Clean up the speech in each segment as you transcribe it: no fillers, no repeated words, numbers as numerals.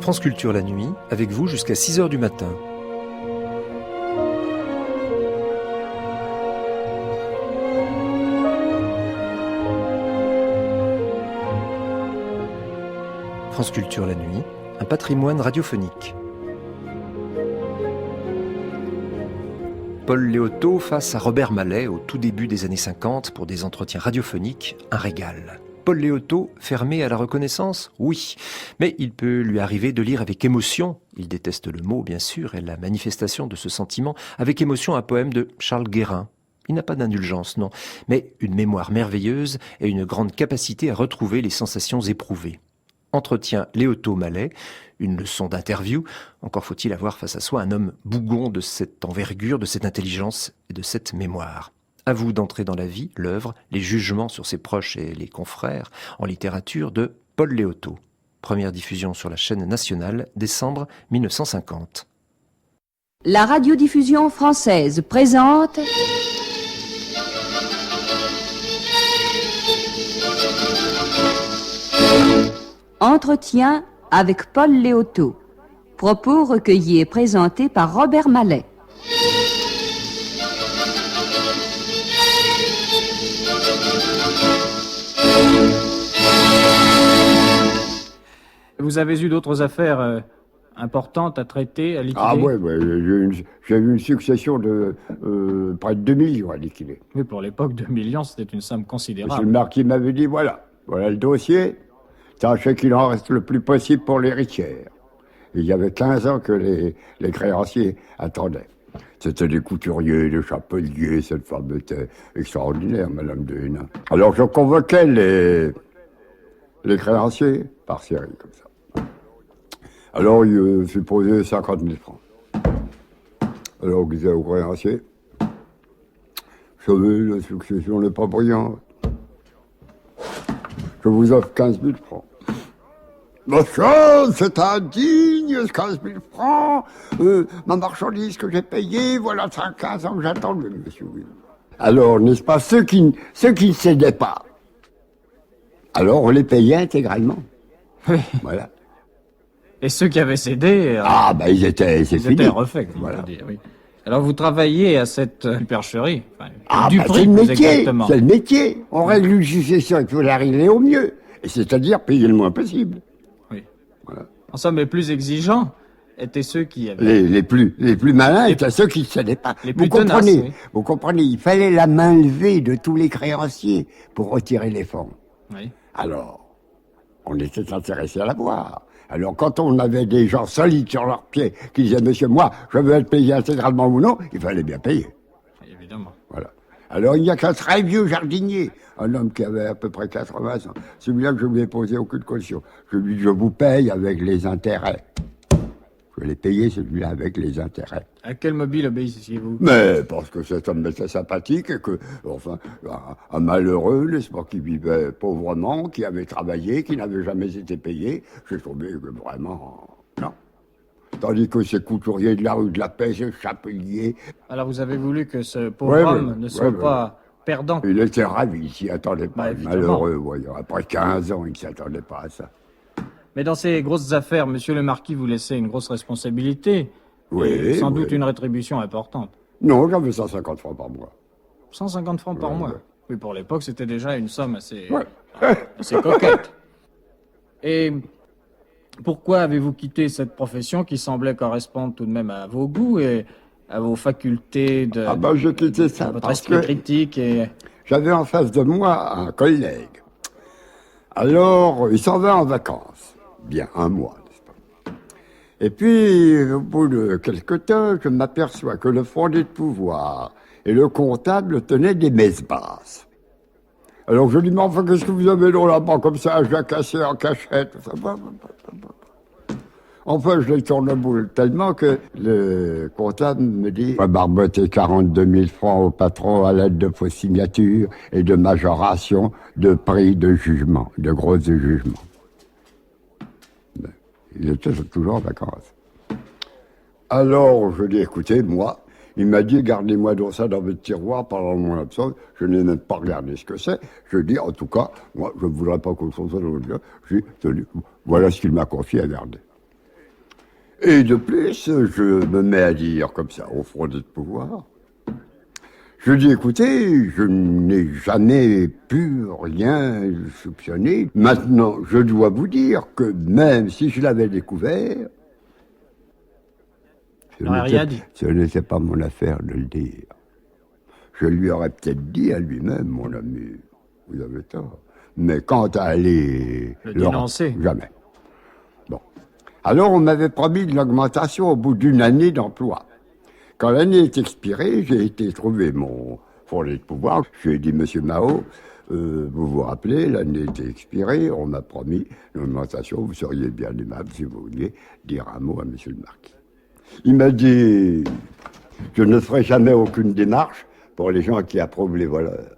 France Culture la nuit, avec vous jusqu'à 6h du matin. France Culture la nuit, un patrimoine radiophonique. Paul Léotot face à Robert Mallet au tout début des années 50 pour des entretiens radiophoniques, un régal. Paul Léotot, fermé à la reconnaissance? Oui. Mais il peut lui arriver de lire avec émotion, il déteste le mot bien sûr et la manifestation de ce sentiment, avec émotion un poème de Charles Guérin. Il n'a pas d'indulgence, non, mais une mémoire merveilleuse et une grande capacité à retrouver les sensations éprouvées. Entretien Léotot-Mallet, une leçon d'interview. Encore faut-il avoir face à soi un homme bougon de cette envergure, de cette intelligence et de cette mémoire. À vous d'entrer dans la vie, l'œuvre, les jugements sur ses proches et les confrères en littérature de Paul Léotot. Première diffusion sur la chaîne nationale, décembre 1950. La radiodiffusion française présente... Entretien avec Paul Léotot. Propos recueillis et présentés par Robert Mallet. Vous avez eu d'autres affaires importantes à traiter, à liquider? Ah ouais, j'ai eu une succession de près de 2 millions à liquider. Oui, pour l'époque, 2 millions, c'était une somme considérable. Monsieur le marquis m'avait dit, voilà le dossier, tâchez qu'il en reste le plus possible pour l'héritière. Il y avait 15 ans que les créanciers attendaient. C'était des couturiers, des chapeliers, cette femme était extraordinaire, Madame de Hénin. Alors je convoquais les créanciers par série, comme ça. Alors il fut posé 50 000 francs. Alors je disais aux créanciers, vous savez, la succession n'est pas brillante. Je vous offre 15 000 francs. Monsieur, c'est indigne, 15 000 francs. Ma marchandise que j'ai payée, voilà 15 ans que j'attends, monsieur. Alors, n'est-ce pas, ceux qui ne cédaient pas, alors on les payait intégralement. Oui. Voilà. Et ceux qui avaient cédé... ils étaient refaits, comme voilà. on peut dire, oui. Alors vous travaillez à cette percherie, c'est le métier, c'est le métier. On règle une succession, il faut l'arriver au mieux. Et c'est-à-dire payer le moins possible. Oui. Voilà. En somme, les plus exigeants étaient ceux qui avaient... Les plus malins étaient ceux qui ne cédaient pas. Vous comprenez, il fallait la main levée de tous les créanciers pour retirer les fonds. Oui. Alors, on était intéressés à la voir. Alors, quand on avait des gens solides sur leurs pieds qui disaient, monsieur, moi, je veux être payé intégralement ou non, il fallait bien payer. Évidemment. Voilà. Alors, il n'y a qu'un très vieux jardinier, un homme qui avait à peu près 80 ans. Celui-là que je lui ai posé aucune caution. Je lui dis, je vous paye avec les intérêts. Je l'ai payé, celui-là, avec les intérêts. À quel mobile obéissiez-vous? Mais parce que cet homme était sympathique et que, enfin, un malheureux, n'est-ce pas, qui vivait pauvrement, qui avait travaillé, qui n'avait jamais été payé, j'ai trouvé que vraiment, non. Tandis que ces couturiers de la rue de la Paix, ces chapeliers... Alors vous avez voulu que ce pauvre homme ne soit pas perdant? Il était ravi, il s'y attendait pas, malheureux, voyons. Après 15 ans, il ne s'attendait pas à ça. Mais dans ces grosses affaires, monsieur le marquis vous laissait une grosse responsabilité. Oui. Et sans doute une rétribution importante. Non, j'avais 150 francs par mois. 150 francs par mois? Ouais. Oui, pour l'époque, c'était déjà une somme assez Ouais. coquette. Et pourquoi avez-vous quitté cette profession qui semblait correspondre tout de même à vos goûts et à vos facultés de... J'ai quitté ça votre parce esprit que critique et... j'avais en face de moi un collègue. Alors, il s'en va en vacances. Bien, un mois, n'est-ce pas? Et puis, au bout de quelque temps, je m'aperçois que le fondé de pouvoir et le comptable tenaient des messes basses. Alors je lui dis, mais enfin, qu'est-ce que vous avez dans la banque comme ça? Je l'ai cassé en cachette. Enfin, je l'ai tourné boule tellement que le comptable me dit, « Barboter 42 000 francs au patron à l'aide de fausses signatures et de majoration de prix de jugement, de grosses jugements. » Il était toujours en vacances. Alors, je dis, écoutez, moi, il m'a dit, gardez-moi dans ça dans votre tiroir pendant mon absence. Je n'ai même pas regardé ce que c'est. Je dis, en tout cas, moi, je ne voudrais pas qu'on soit dans le jeu. J'ai tenu, voilà ce qu'il m'a confié à garder. Et de plus, je me mets à dire comme ça, au front de pouvoir, je dis, écoutez, je n'ai jamais pu rien soupçonner. Maintenant, je dois vous dire que même si je l'avais découvert, ce n'était pas mon affaire de le dire. Je lui aurais peut-être dit à lui-même, mon ami, vous avez tort. Mais quant à aller le dénoncer, jamais. Bon. Alors, on m'avait promis de l'augmentation au bout d'une année d'emploi. Quand l'année est expirée, j'ai été trouver mon fournier de pouvoir. Je lui ai dit, monsieur Mao, vous vous rappelez, l'année était expirée, on m'a promis l'augmentation, vous seriez bien aimable si vous vouliez dire un mot à monsieur le marquis. Il m'a dit, je ne ferai jamais aucune démarche pour les gens qui approuvent les voleurs.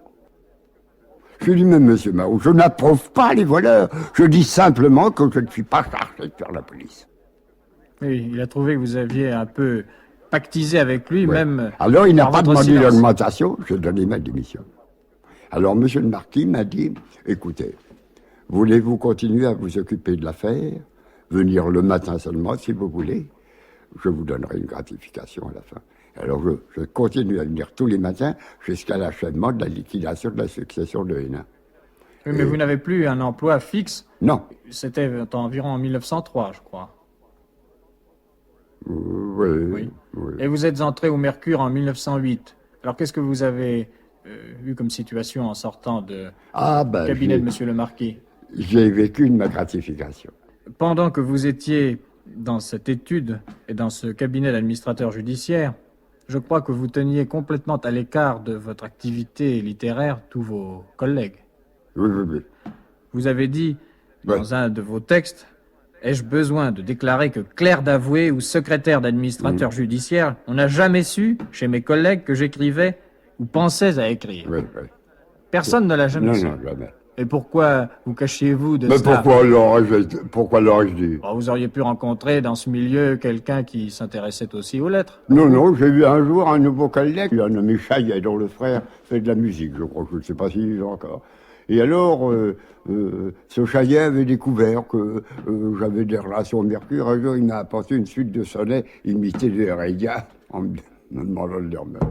Je lui ai dit, mais monsieur Mao, je n'approuve pas les voleurs. Je dis simplement que je ne suis pas chargé de faire la police. Oui, il a trouvé que vous aviez un peu pactisé avec lui, même. Alors, il n'a par pas votre demandé silence. l'augmentation, j'ai donné ma démission. Alors, monsieur le marquis m'a dit, écoutez, voulez-vous continuer à vous occuper de l'affaire, venir le matin seulement, si vous voulez, je vous donnerai une gratification à la fin. Alors, je continue à venir tous les matins jusqu'à l'achèvement de la liquidation de la succession de Hénin. Oui, mais vous n'avez plus un emploi fixe. Non. C'était environ en 1903, je crois. Oui. Et vous êtes entré au Mercure en 1908. Alors, qu'est-ce que vous avez eu comme situation en sortant du cabinet de monsieur le marquis? J'ai vécu de ma gratification. Pendant que vous étiez dans cette étude et dans ce cabinet d'administrateur judiciaire, je crois que vous teniez complètement à l'écart de votre activité littéraire tous vos collègues. Oui. Vous avez dit, dans un de vos textes, « Ai-je besoin de déclarer que clerc d'avoué ou secrétaire d'administrateur judiciaire, on n'a jamais su, chez mes collègues, que j'écrivais ou pensais à écrire. » Personne ne l'a jamais su. Non, jamais. Et pourquoi vous cachiez-vous de Mais cela? pourquoi l'aurais-je dit? Bon, vous auriez pu rencontrer dans ce milieu quelqu'un qui s'intéressait aussi aux lettres. Non, j'ai vu un jour un nouveau collègue, un nommé Chaillet, dont le frère fait de la musique, je crois, je ne sais pas s'il est encore. Et alors, ce Chaillet avait découvert que j'avais des relations au Mercure. Un jour, il m'a apporté une suite de sonnets imités des Heredia, en me demandant de les remettre.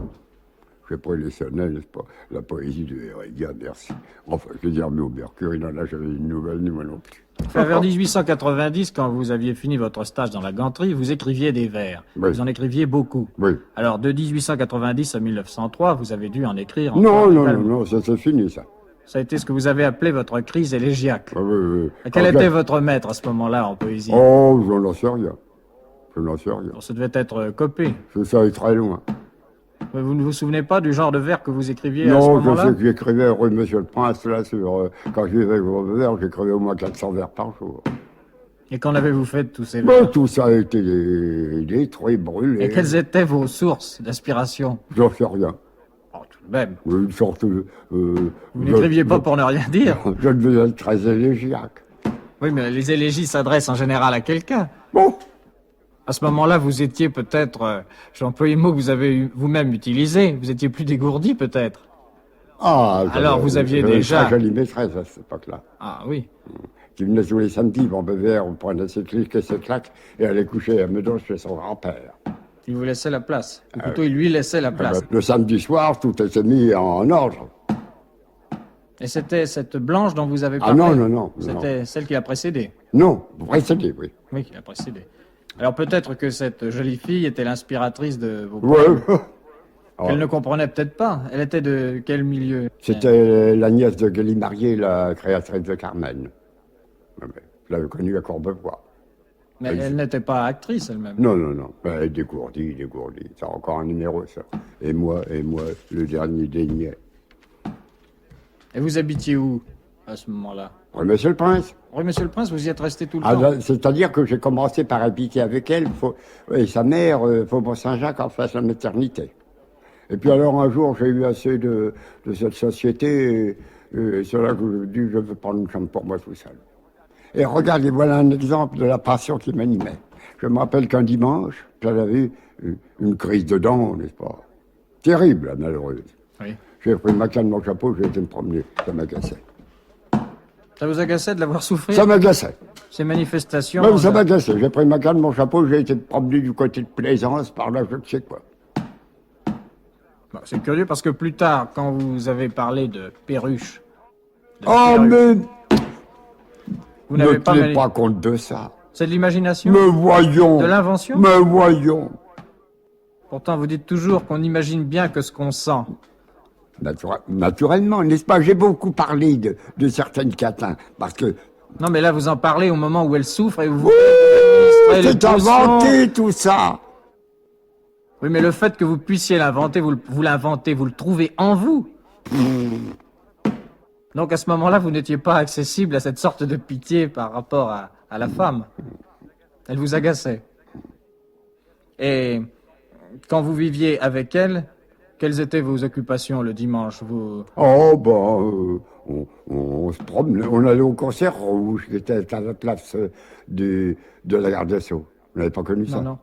J'ai pris les sonnets, n'est-ce pas? La poésie de Heredia, merci. Enfin, je l'ai remis au Mercure, il n'en a jamais une nouvelle, ni moi non plus. Enfin, vers 1890, quand vous aviez fini votre stage dans la ganterie, vous écriviez des vers. Oui. Vous en écriviez beaucoup. Oui. Alors, de 1890 à 1903, vous avez dû en écrire Non, encore non, également. non, ça c'est fini, ça. Ça a été ce que vous avez appelé votre crise élégiaque. Ah, oui. Quel était votre maître à ce moment-là en poésie? Oh, je n'en sais rien. Je n'en sais rien. Alors, ça devait être copé. Ça est très loin. Mais vous ne vous souvenez pas du genre de vers que vous écriviez à ce Non, je moment-là? sais que j'écrivais rue Monsieur le Prince, là, quand je vivais au vers, j'écrivais au moins 400 vers par jour. Et qu'en avez-vous fait de tous ces vers? Tout ça a été détruit, brûlé. Et quelles étaient vos sources d'inspiration? J'en sais rien. Oh, tout de même. Une sorte de... Vous n'écriviez pas pour ne rien dire. Je devais être très élégiaque. Oui, mais les élégies s'adressent en général à quelqu'un. Bon, À ce moment-là, vous étiez peut-être, j'ai employé le mot que vous avez vous-même utilisé, vous étiez plus dégourdi peut-être. Alors, vous aviez déjà... Une très jolie maîtresse à cette époque-là, Ah oui. qui venait tous les samedis, on buvait, on prenait ses clics et ses claques, et allait coucher à Meudon chez son grand-père. Il vous laissait la place. Ou plutôt, il lui laissait la place. Le samedi soir, tout était mis en ordre. Et c'était cette blanche dont vous avez Ah parlé? non. C'était celle qui l'a précédée. Non, précédé, oui. Oui, qui l'a précédée. Alors peut-être que cette jolie fille était l'inspiratrice de vos Ouais. poèmes. Qu'elle ne comprenait peut-être pas. Elle était de quel milieu? C'était la nièce de Guélimarié, la créatrice de Carmen. Je l'avais connue à Courbevoie. Mais elle n'était pas actrice elle-même. Non. Elle est dégourdie. C'est encore un numéro, ça. Et moi, le dernier des niais. Et vous habitiez où à ce moment-là? Oui, Monsieur le Prince. Oui, monsieur le Prince, vous y êtes resté tout le temps. C'est-à-dire que j'ai commencé par habiter avec elle et sa mère, Faubourg Saint-Jacques, en face de la maternité. Et puis alors un jour, j'ai eu assez de cette société, et c'est là que je me dis, je veux prendre une chambre pour moi tout seul. Et regardez, voilà un exemple de la passion qui m'animait. Je me rappelle qu'un dimanche, j'avais eu une crise de dents, n'est-ce pas? Terrible, malheureuse. Oui. J'ai pris ma canne, mon chapeau, j'ai été me promener. Ça m'agaçait. Ça vous agaçait de l'avoir souffert? Ça m'agaçait. ces manifestations... Ben, ça m'a cassé. J'ai pris ma canne, mon chapeau, j'ai été promener du côté de Plaisance, par là, je ne sais quoi. Bon, c'est curieux parce que plus tard, quand vous avez parlé de perruche... Oh, mais vous ne n'avez pas... tenez pas compte de ça. C'est de l'imagination? Mais voyons. De l'invention? Mais voyons. Pourtant, vous dites toujours qu'on imagine bien que ce qu'on sent. Naturellement, n'est-ce pas? J'ai beaucoup parlé de certaines catins, parce que... Non, mais là, vous en parlez au moment où elle souffre et où vous... Oui, c'est inventé, tout ça. Oui, mais le fait que vous puissiez l'inventer, vous l'inventez, vous le trouvez en vous. Donc, à ce moment-là, vous n'étiez pas accessible à cette sorte de pitié par rapport à la femme. Elle vous agaçait. Et quand vous viviez avec elle, quelles étaient vos occupations le dimanche? Oh, ben, on se promenait, on allait au concert rouge, qui était à la place de la gare de Sceaux. Vous n'avez pas connu ça? Non.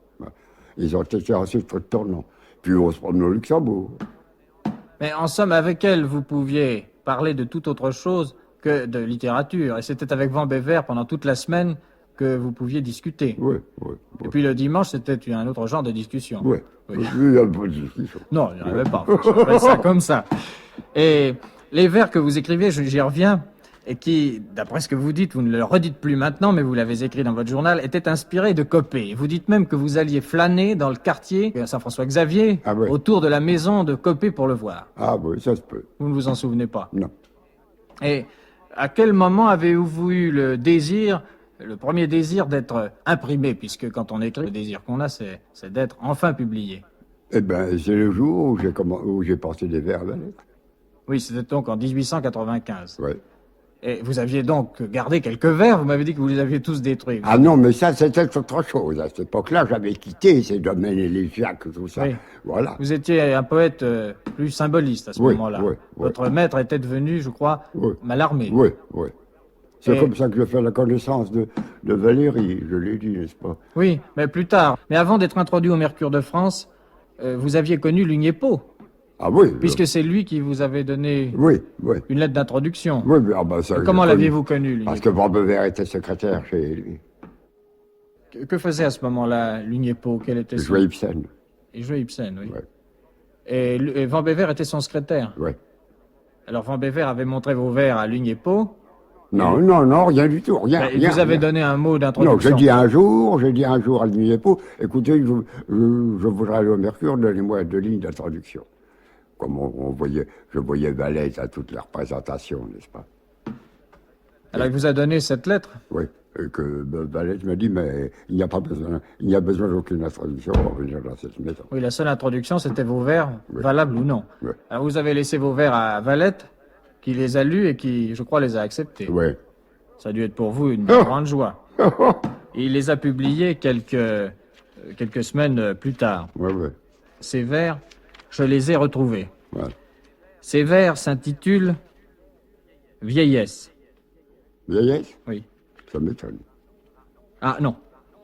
Ils ont été ensuite au tournant. Puis on se promenait au Luxembourg. Mais en somme, avec elle, vous pouviez parler de toute autre chose que de littérature. Et c'était avec Van Bever pendant toute la semaine que vous pouviez discuter. Oui. Et puis le dimanche, c'était un autre genre de discussion. Oui. Il y a pas de discussion. Non, il n'y en avait pas. Je ferais ça comme ça. Et les vers que vous écrivez, j'y reviens, et qui, d'après ce que vous dites, vous ne le redites plus maintenant, mais vous l'avez écrit dans votre journal, étaient inspirés de Copé. Vous dites même que vous alliez flâner dans le quartier Saint-François-Xavier, autour de la maison de Copé pour le voir. Ah oui, ça se peut. Vous ne vous en souvenez pas? Non. Et à quel moment avez-vous eu le désir, le premier désir d'être imprimé, puisque quand on écrit, le désir qu'on a, c'est d'être enfin publié? Eh bien, c'est le jour où j'ai porté des vers à Valette. Oui, c'était donc en 1895. Oui. Et vous aviez donc gardé quelques vers, vous m'avez dit que vous les aviez tous détruits. Ah non, mais ça, c'était autre chose. À cette époque-là, j'avais quitté ces domaines élégiaques, tout ça. Oui. Voilà. Vous étiez un poète plus symboliste à ce moment-là. Oui. Votre maître était devenu, je crois, Mallarmé. Oui. C'est comme ça que je fais la connaissance de Valérie, je l'ai dit, n'est-ce pas? Oui, mais plus tard. Mais avant d'être introduit au Mercure de France, vous aviez connu Lugnépo. Ah oui. Puisque c'est lui qui vous avait donné une lettre d'introduction. Oui, mais ça, comment l'aviez-vous connu, Lugnépo? Parce que Van Bever était secrétaire chez lui. Que faisait à ce moment-là Lugnépo? Quel était Il jouait Ibsen. Il jouait Ibsen, oui. Ouais. Et Van Bever était son secrétaire. Oui. Alors Van Bever avait montré vos vers à Lugnépo. Non, rien du tout, rien. Il vous avez donné un mot d'introduction. Non, j'ai dit un jour à Lugnépo, écoutez, je voudrais aller au Mercure, donnez-moi 2 lignes d'introduction. Comme je voyais Valette à toutes les représentations, n'est-ce pas? Alors il vous a donné cette lettre? Oui, et que Valette m'a dit, mais il n'y a besoin d'aucune introduction pour venir dans cette maison. Oui, la seule introduction, c'était vos vers, valables ou non. Oui. Alors vous avez laissé vos vers à Valette, qui les a lus et qui, je crois, les a acceptés. Oui. Ça a dû être pour vous une grande joie. Et il les a publiés quelques semaines plus tard. Oui. Ces vers, je les ai retrouvés. Ouais. Ces vers s'intitulent « Vieillesse ». Vieillesse? Oui. Ça m'étonne. Ah non,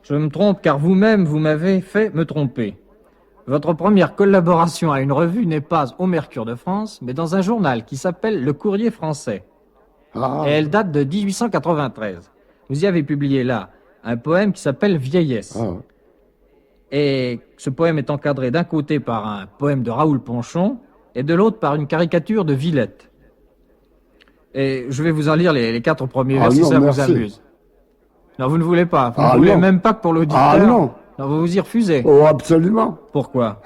je me trompe car vous-même, vous m'avez fait me tromper. Votre première collaboration à une revue n'est pas au Mercure de France, mais dans un journal qui s'appelle Le Courrier français. Ah. Et elle date de 1893. Vous y avez publié là un poème qui s'appelle « Vieillesse ». Ah. Et ce poème est encadré d'un côté par un poème de Raoul Ponchon et de l'autre par une caricature de Villette. Et je vais vous en lire les 4 premiers vers si ça vous amuse. Non, vous ne voulez pas. Vous ne voulez même pas que pour l'auditeur. Ah non. Non, vous vous y refusez. Oh, absolument. Pourquoi?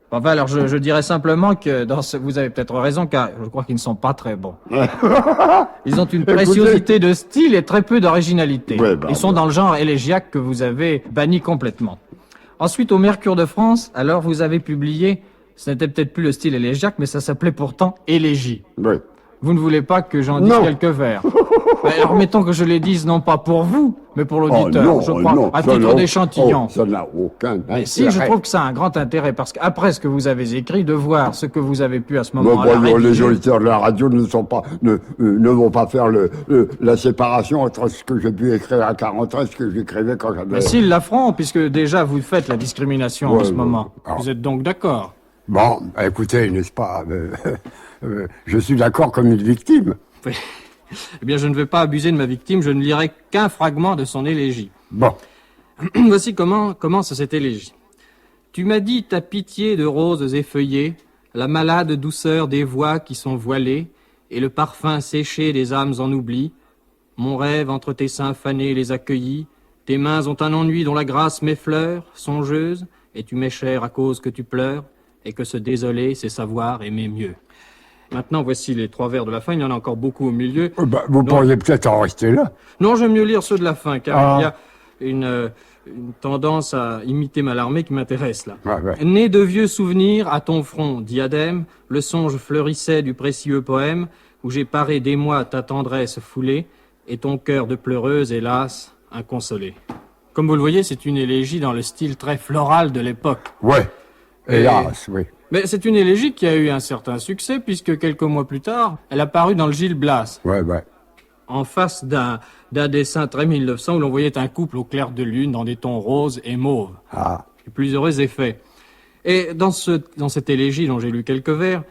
Enfin, alors je dirais simplement que vous avez peut-être raison, car je crois qu'ils ne sont pas très bons. Ils ont une préciosité de style et très peu d'originalité. Ils sont dans le genre élégiaque que vous avez banni complètement. Ensuite, au Mercure de France, alors vous avez publié, ce n'était peut-être plus le style élégiaque, mais ça s'appelait pourtant Élégie. Oui. Vous ne voulez pas que j'en dise quelques vers? Alors mettons que je les dise non pas pour vous, mais pour l'auditeur, je crois, à titre d'échantillon. Ça n'a aucun intérêt. Si, je trouve que ça a un grand intérêt, parce qu'après ce que vous avez écrit, de voir ce que vous avez pu à ce moment-là rédiger. Les auditeurs de la radio ne vont pas faire la séparation entre ce que j'ai pu écrire à 40 ans et ce que j'écrivais quand j'avais... Mais s'ils la feront, puisque déjà vous faites la discrimination en ce moment. Alors, vous êtes donc d'accord? Bon, écoutez, n'est-ce pas, je suis d'accord comme une victime. Oui. Eh bien, je ne vais pas abuser de ma victime, je ne lirai qu'un fragment de son élégie. Bon. Voici comment commence cette élégie. Tu m'as dit ta pitié de roses effeuillées, la malade douceur des voix qui sont voilées, et le parfum séché des âmes en oubli. Mon rêve entre tes seins fanés les accueillit, tes mains ont un ennui dont la grâce m'effleure, songeuse, et tu m'es chère à cause que tu pleures, et que se désoler, c'est savoir aimer mieux. Maintenant, voici les 3 vers de la fin, il y en a encore beaucoup au milieu. Vous pourriez peut-être en rester là. Non, j'aime mieux lire ceux de la fin, car il y a une tendance à imiter Mallarmé qui m'intéresse, là. Ouais. Né de vieux souvenirs, à ton front, diadème, le songe fleurissait du précieux poème, où j'ai paré des mois ta tendresse foulée, et ton cœur de pleureuse, hélas, inconsolé. Comme vous le voyez, c'est une élégie dans le style très floral de l'époque. Ouais. Hélas, oui. Mais c'est une élégie qui a eu un certain succès, puisque quelques mois plus tard, elle a paru dans le Gil Blas. Ouais. En face d'un dessin très 1900 où l'on voyait un couple au clair de lune dans des tons roses et mauves. Et plus heureux effet. Et dans cette élégie dont j'ai lu quelques vers,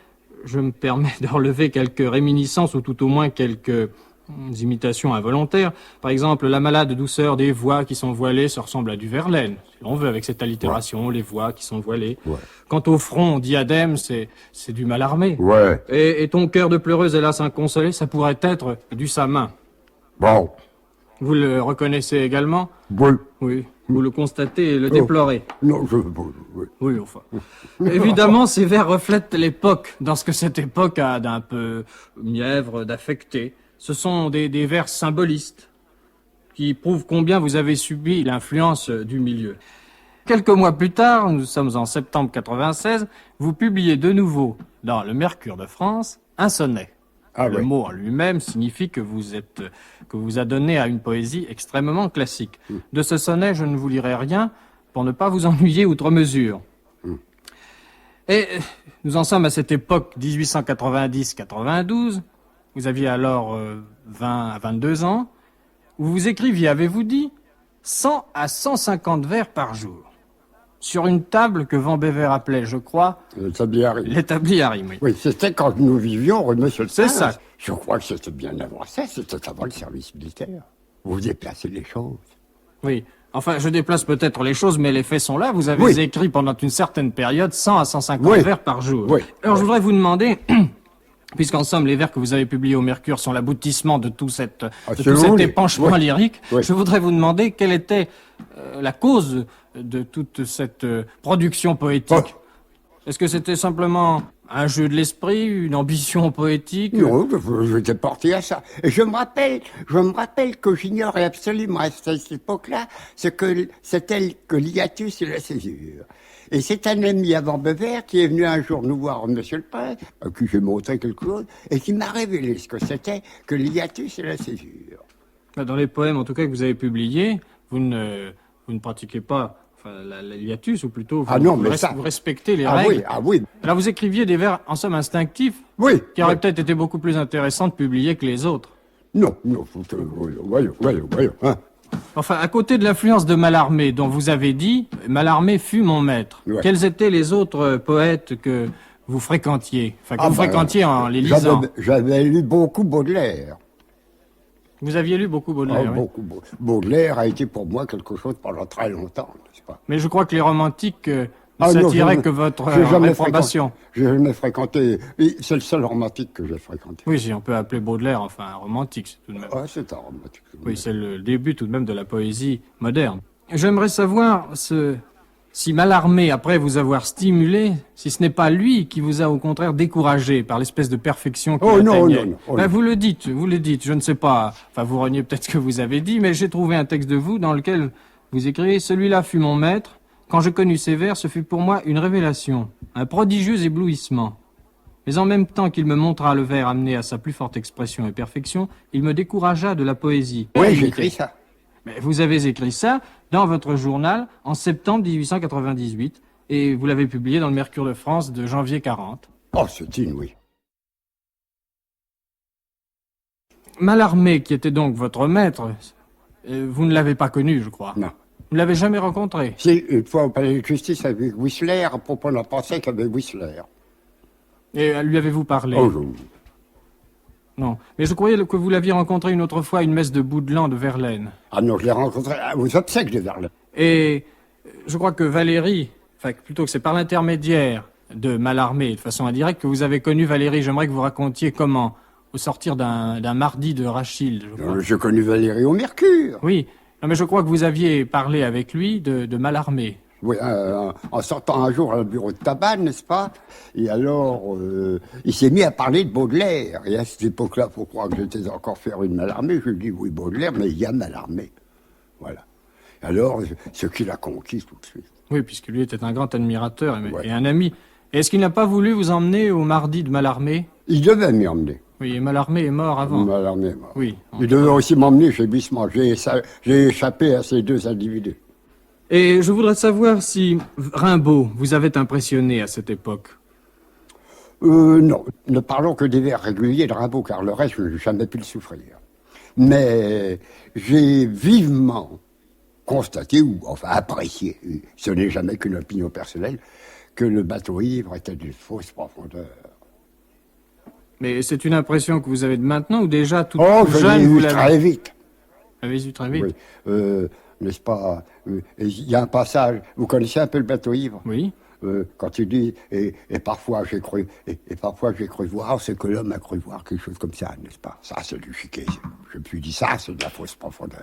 je me permets de relever quelques réminiscences ou tout au moins quelques imitations involontaires. Par exemple, la malade douceur des voix qui sont voilées se ressemble à du Verlaine, si l'on veut, avec cette allitération, les voix qui sont voilées. Ouais. Quant au front, diadème, c'est du Mallarmé. Ouais. Et ton cœur de pleureuse, hélas inconsolé, ça pourrait être du Samin. Bon. Vous le reconnaissez également? Oui. Oui. Vous le constatez et le déplorez? Non, oui. Oui, enfin. Évidemment, ces vers reflètent l'époque, dans ce que cette époque a d'un peu mièvre, d'affecté. Ce sont des vers symbolistes qui prouvent combien vous avez subi l'influence du milieu. Quelques mois plus tard, nous sommes en septembre 96, vous publiez de nouveau dans le Mercure de France un sonnet. Le mot en lui-même signifie que vous adonnez à une poésie extrêmement classique. De ce sonnet, je ne vous lirai rien pour ne pas vous ennuyer outre mesure. Et nous en sommes à cette époque 1890-92. Vous aviez alors 20 à 22 ans. Où vous écriviez, avez-vous dit, 100 à 150 vers par jour. Sur une table que Van Bever appelait, je crois... L'établi Harim. L'établi Harim, oui. Oui, c'était quand nous vivions rue Monsieur le C'est ça. Je crois que c'était bien avant ça, c'était avant le service militaire. Vous déplacez les choses. Oui. Enfin, je déplace peut-être les choses, mais les faits sont là. Vous avez écrit pendant une certaine période 100 à 150 vers par jour. Oui. Alors, je voudrais vous demander... Puisqu'en somme, les vers que vous avez publiés au Mercure sont l'aboutissement de tout cet épanchement lyrique, je voudrais vous demander quelle était la cause de toute cette production poétique. Est-ce que c'était simplement un jeu de l'esprit, une ambition poétique? Non, je t'ai porté à ça. Et je me rappelle que j'ignorais absolument à cette époque-là c'était que l'hiatus et la césure. Et c'est un ami à Van Bever qui est venu un jour nous voir, Monsieur le Prince, à qui j'ai montré quelque chose, et qui m'a révélé ce que c'était que l'hiatus et la césure. Dans les poèmes, en tout cas, que vous avez publiés, vous ne pratiquez pas l'hiatus, ou plutôt vous respectez les règles. Oui. Alors vous écriviez des vers, en somme, instinctifs, qui auraient peut-être été beaucoup plus intéressants de publier que les autres. Non, voyons. Hein. Enfin, à côté de l'influence de Mallarmé, dont vous avez dit « Mallarmé fut mon maître », quels étaient les autres poètes que vous fréquentiez, vous fréquentiez en les lisant? J'avais lu beaucoup Baudelaire. Vous aviez lu beaucoup Baudelaire, oui. Beaucoup. Baudelaire a été pour moi quelque chose pendant très longtemps, n'est-ce pas? Mais je crois que les romantiques ne s'attiraient que votre réprobation. J'ai jamais fréquenté. C'est le seul romantique que j'ai fréquenté. Oui, si on peut appeler Baudelaire, enfin, un romantique, c'est tout de même. C'est un romantique. Oui, c'est le début tout de même de la poésie moderne. J'aimerais savoir si Mallarmé, après vous avoir stimulé, si ce n'est pas lui qui vous a au contraire découragé par l'espèce de perfection qu'il atteignait. Non. Vous le dites, je ne sais pas, vous reniez peut-être ce que vous avez dit, mais j'ai trouvé un texte de vous dans lequel vous écrivez « Celui-là fut mon maître. Quand je connus ces vers, ce fut pour moi une révélation, un prodigieux éblouissement. Mais en même temps qu'il me montra le vers amené à sa plus forte expression et perfection, il me découragea de la poésie. » Oui, j'ai écrit ça. Mais vous avez écrit ça dans votre journal en septembre 1898 et vous l'avez publié dans le Mercure de France de janvier 40. Oh, c'est inouï. Mallarmé, qui était donc votre maître, vous ne l'avez pas connu, je crois. Non. Vous ne l'avez jamais rencontré? Si, une fois au palais de justice avec Whistler, à propos d'un procès qu'avait Whistler. Et lui avez-vous parlé? Oh, oui. Non. Mais je croyais que vous l'aviez rencontré une autre fois à une messe de Boudelan de Verlaine. Ah non, je l'ai rencontré aux obsèques de Verlaine. Et je crois que Valérie, enfin plutôt que c'est par l'intermédiaire de Mallarmé, de façon indirecte, que vous avez connu Valérie. J'aimerais que vous racontiez comment, au sortir d'un mardi de Rachilde, je crois. J'ai connu Valérie au Mercure. Oui. Non, mais je crois que vous aviez parlé avec lui de Mallarmé. Oui, en sortant un jour à un bureau de tabac, n'est-ce pas? Et alors, il s'est mis à parler de Baudelaire. Et à cette époque-là, faut croire que j'étais encore féru de Mallarmé. Je lui dis, oui, Baudelaire, mais il y a Mallarmé. Voilà. Alors, ce qui l'a conquis tout de suite. Oui, puisque lui était un grand admirateur Ouais. et un ami. Est-ce qu'il n'a pas voulu vous emmener au mardi de Mallarmé? Il devait m'y emmener. Oui, et Mallarmé est mort avant. Mallarmé est mort. Oui. Il devait aussi m'emmener chez Bismarck. J'ai échappé à ces deux individus. Et je voudrais savoir si Rimbaud vous avait impressionné à cette époque. Non, ne parlons que des vers réguliers de Rimbaud, car le reste, je n'ai jamais pu le souffrir. Mais j'ai vivement constaté, ou enfin apprécié, ce n'est jamais qu'une opinion personnelle, que le bateau ivre était d'une fausse profondeur. Mais c'est une impression que vous avez de maintenant ou déjà tout Oh, je jeune l'ai vous eu très vite. l'avez eu très vite? Oui. N'est-ce pas? Il y a un passage, vous connaissez un peu le bateau ivre? Oui. Quand il dit, et parfois j'ai cru, et parfois j'ai cru voir, c'est que l'homme a cru voir quelque chose comme ça, n'est-ce pas? Ça, c'est du chiquet. Je me suis dit, ça, c'est de la fausse profondeur.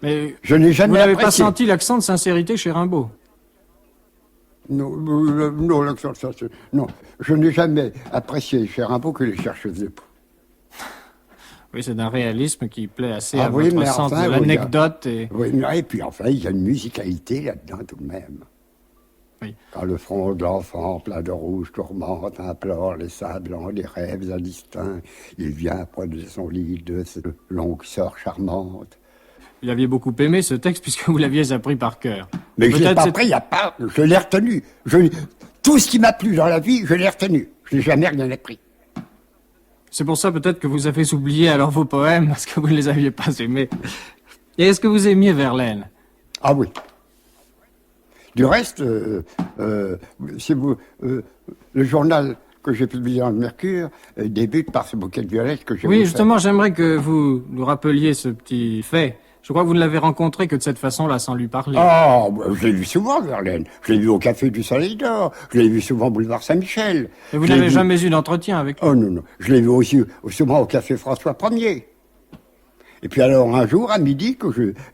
Mais Je n'ai jamais vous n'avez pas apprécié. senti l'accent de sincérité chez Rimbaud? Non, l'accent de ça, non. Je n'ai jamais apprécié chez Rimbaud que les chercheuses d'époux. Oui, c'est d'un réalisme qui plaît assez Ah à oui, votre mais sens enfin, de oui, l'anecdote. Et... Oui, mais et puis enfin, il y a une musicalité là-dedans tout de même. Oui. Quand le front de l'enfant, plein de rouge, tourmente, implore les sables blancs, des rêves indistincts, il vient près de son lit de cette longue sœur charmante. Vous aviez beaucoup aimé ce texte puisque vous l'aviez appris par cœur. Mais je ne l'ai Peut-être pas c'est- pris, il y a pas, je l'ai retenu. Tout ce qui m'a plu dans la vie, je l'ai retenu. Je n'ai jamais rien appris. C'est pour ça peut-être que vous avez oublié alors vos poèmes parce que vous ne les aviez pas aimés. Et est-ce que vous aimiez Verlaine? Ah oui. Du reste, si vous, le journal que j'ai publié dans le Mercure débute par ce bouquet de violettes que j'ai Oui, offert. justement, j'aimerais que vous nous rappeliez ce petit fait. Je crois que vous ne l'avez rencontré que de cette façon-là, sans lui parler. Ah, je l'ai vu souvent, Verlaine. Je l'ai vu au Café du Soleil d'Or. Je l'ai vu souvent au boulevard Saint-Michel. Et vous Je l'ai n'avez vu- jamais eu d'entretien avec lui? Oh non, non. Je l'ai vu aussi souvent au Café François Ier. Et puis alors, un jour, à midi,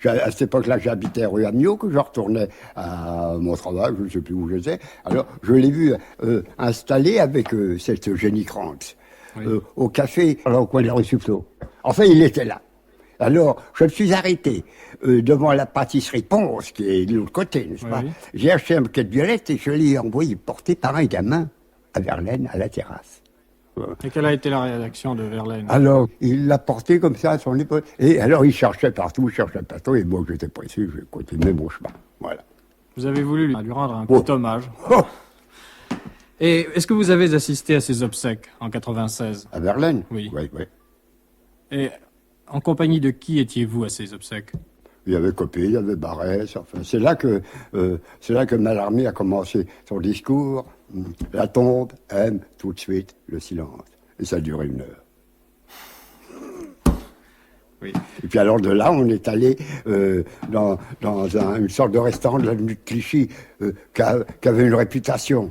à cette époque-là, j'habitais rue Amiot, que je retournais à mon travail, je ne sais plus où j'étais. Alors, je l'ai vu installé avec cette Eugénie Krantz, au café, alors, au coin de la rue Soufflot. Enfin, il était là. Alors, je me suis arrêté devant la pâtisserie Ponce, qui est de l'autre côté, n'est-ce pas? Oui. J'ai acheté un bouquet de violettes et je l'ai envoyé porter par un gamin à Verlaine, à la terrasse. Et quelle a été la réaction de Verlaine? Alors, il l'a porté comme ça à son épaule. Et alors, il cherchait partout, et moi, j'étais pressé, je continuais mon chemin. Voilà. Vous avez voulu lui rendre un Oh. petit hommage. Oh, Et est-ce que vous avez assisté à ses obsèques en 96? à Verlaine? Oui. Oui, oui. Et en compagnie de qui étiez-vous à ces obsèques? Il y avait Copé, il y avait Barrès, enfin, c'est là que Mallarmé a commencé son discours. La tombe aime tout de suite le silence. Et ça a duré 1 heure. Oui. Et puis alors de là, on est allé dans une sorte de restaurant de l'avenue de Clichy qui avait une réputation.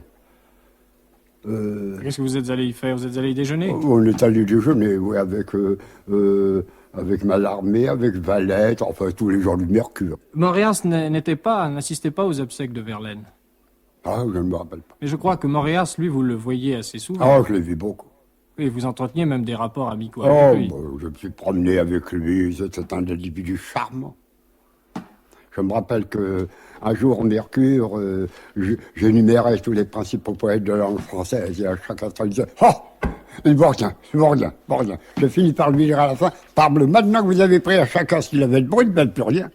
Qu'est-ce que vous êtes allé y faire? Vous êtes allé y déjeuner? On est allé déjeuner, oui, avec Mallarmé, avec Valette, enfin tous les gens du Mercure. Moréas n'assistait pas aux obsèques de Verlaine. Ah, je ne me rappelle pas. Mais je crois que Moréas, lui, vous le voyez assez souvent. Ah, je l'ai vu beaucoup. Et vous entreteniez même des rapports amicaux Oh, avec lui. bon, je me suis promené avec lui, c'était un individu charmant. Je me rappelle que un jour au Mercure, j'énumérais tous les principaux poètes de langue française et à chaque instant il disait « Oh, il vaut rien, il vaut rien, il vaut rien ». Je finis par lui dire à la fin « Parble, maintenant que vous avez pris à chacun ce qu'il avait de bon, il ne valent plus rien ».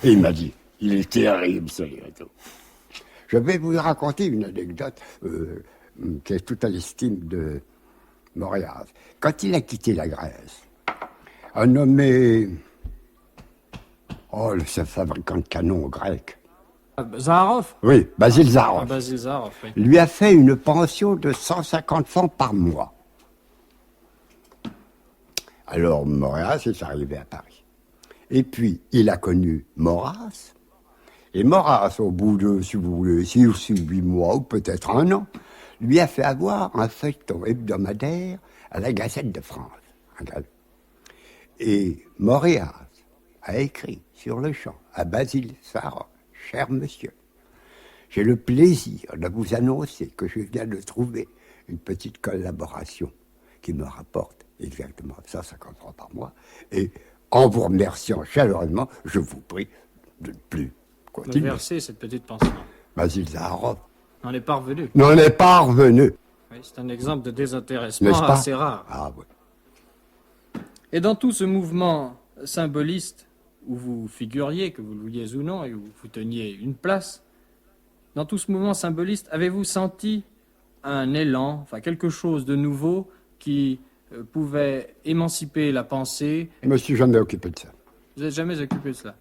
Et il m'a dit « Il est terrible ce Lireto ». Je vais vous raconter une anecdote qui est toute à l'estime de Moréas. Quand il a quitté la Grèce, un nommé... Oh, ce fabricant de canons grec. Zaharov? Oui, Basile Ah, Zaharov. Basile Zaharov, oui. Lui a fait une pension de 150 francs par mois. Alors Moréas est arrivé à Paris. Et puis, il a connu Maurras. Et Maurras, au bout de, si vous voulez, 6 ou 8 mois, ou peut-être 1 an, lui a fait avoir un feuilleton hebdomadaire à la Gazette de France. Et Moréas a écrit sur le champ à Basile Sarraute, cher monsieur, j'ai le plaisir de vous annoncer que je viens de trouver une petite collaboration qui me rapporte exactement 150 francs par mois. Et en vous remerciant chaleureusement, je vous prie de ne plus continuer. De verser cette petite pension. Basile Sarraute On n'est pas revenu. n'en est pas revenu. Oui, c'est un exemple de désintéressement N'est-ce pas? assez rare. Ah oui. Et dans tout ce mouvement symboliste où vous figuriez, que vous le vouliez ou non, et où vous teniez une place, dans tout ce mouvement symboliste, avez-vous senti un élan, enfin quelque chose de nouveau qui pouvait émanciper la pensée? Je me suis jamais occupé de ça. Vous n'êtes jamais occupé de cela?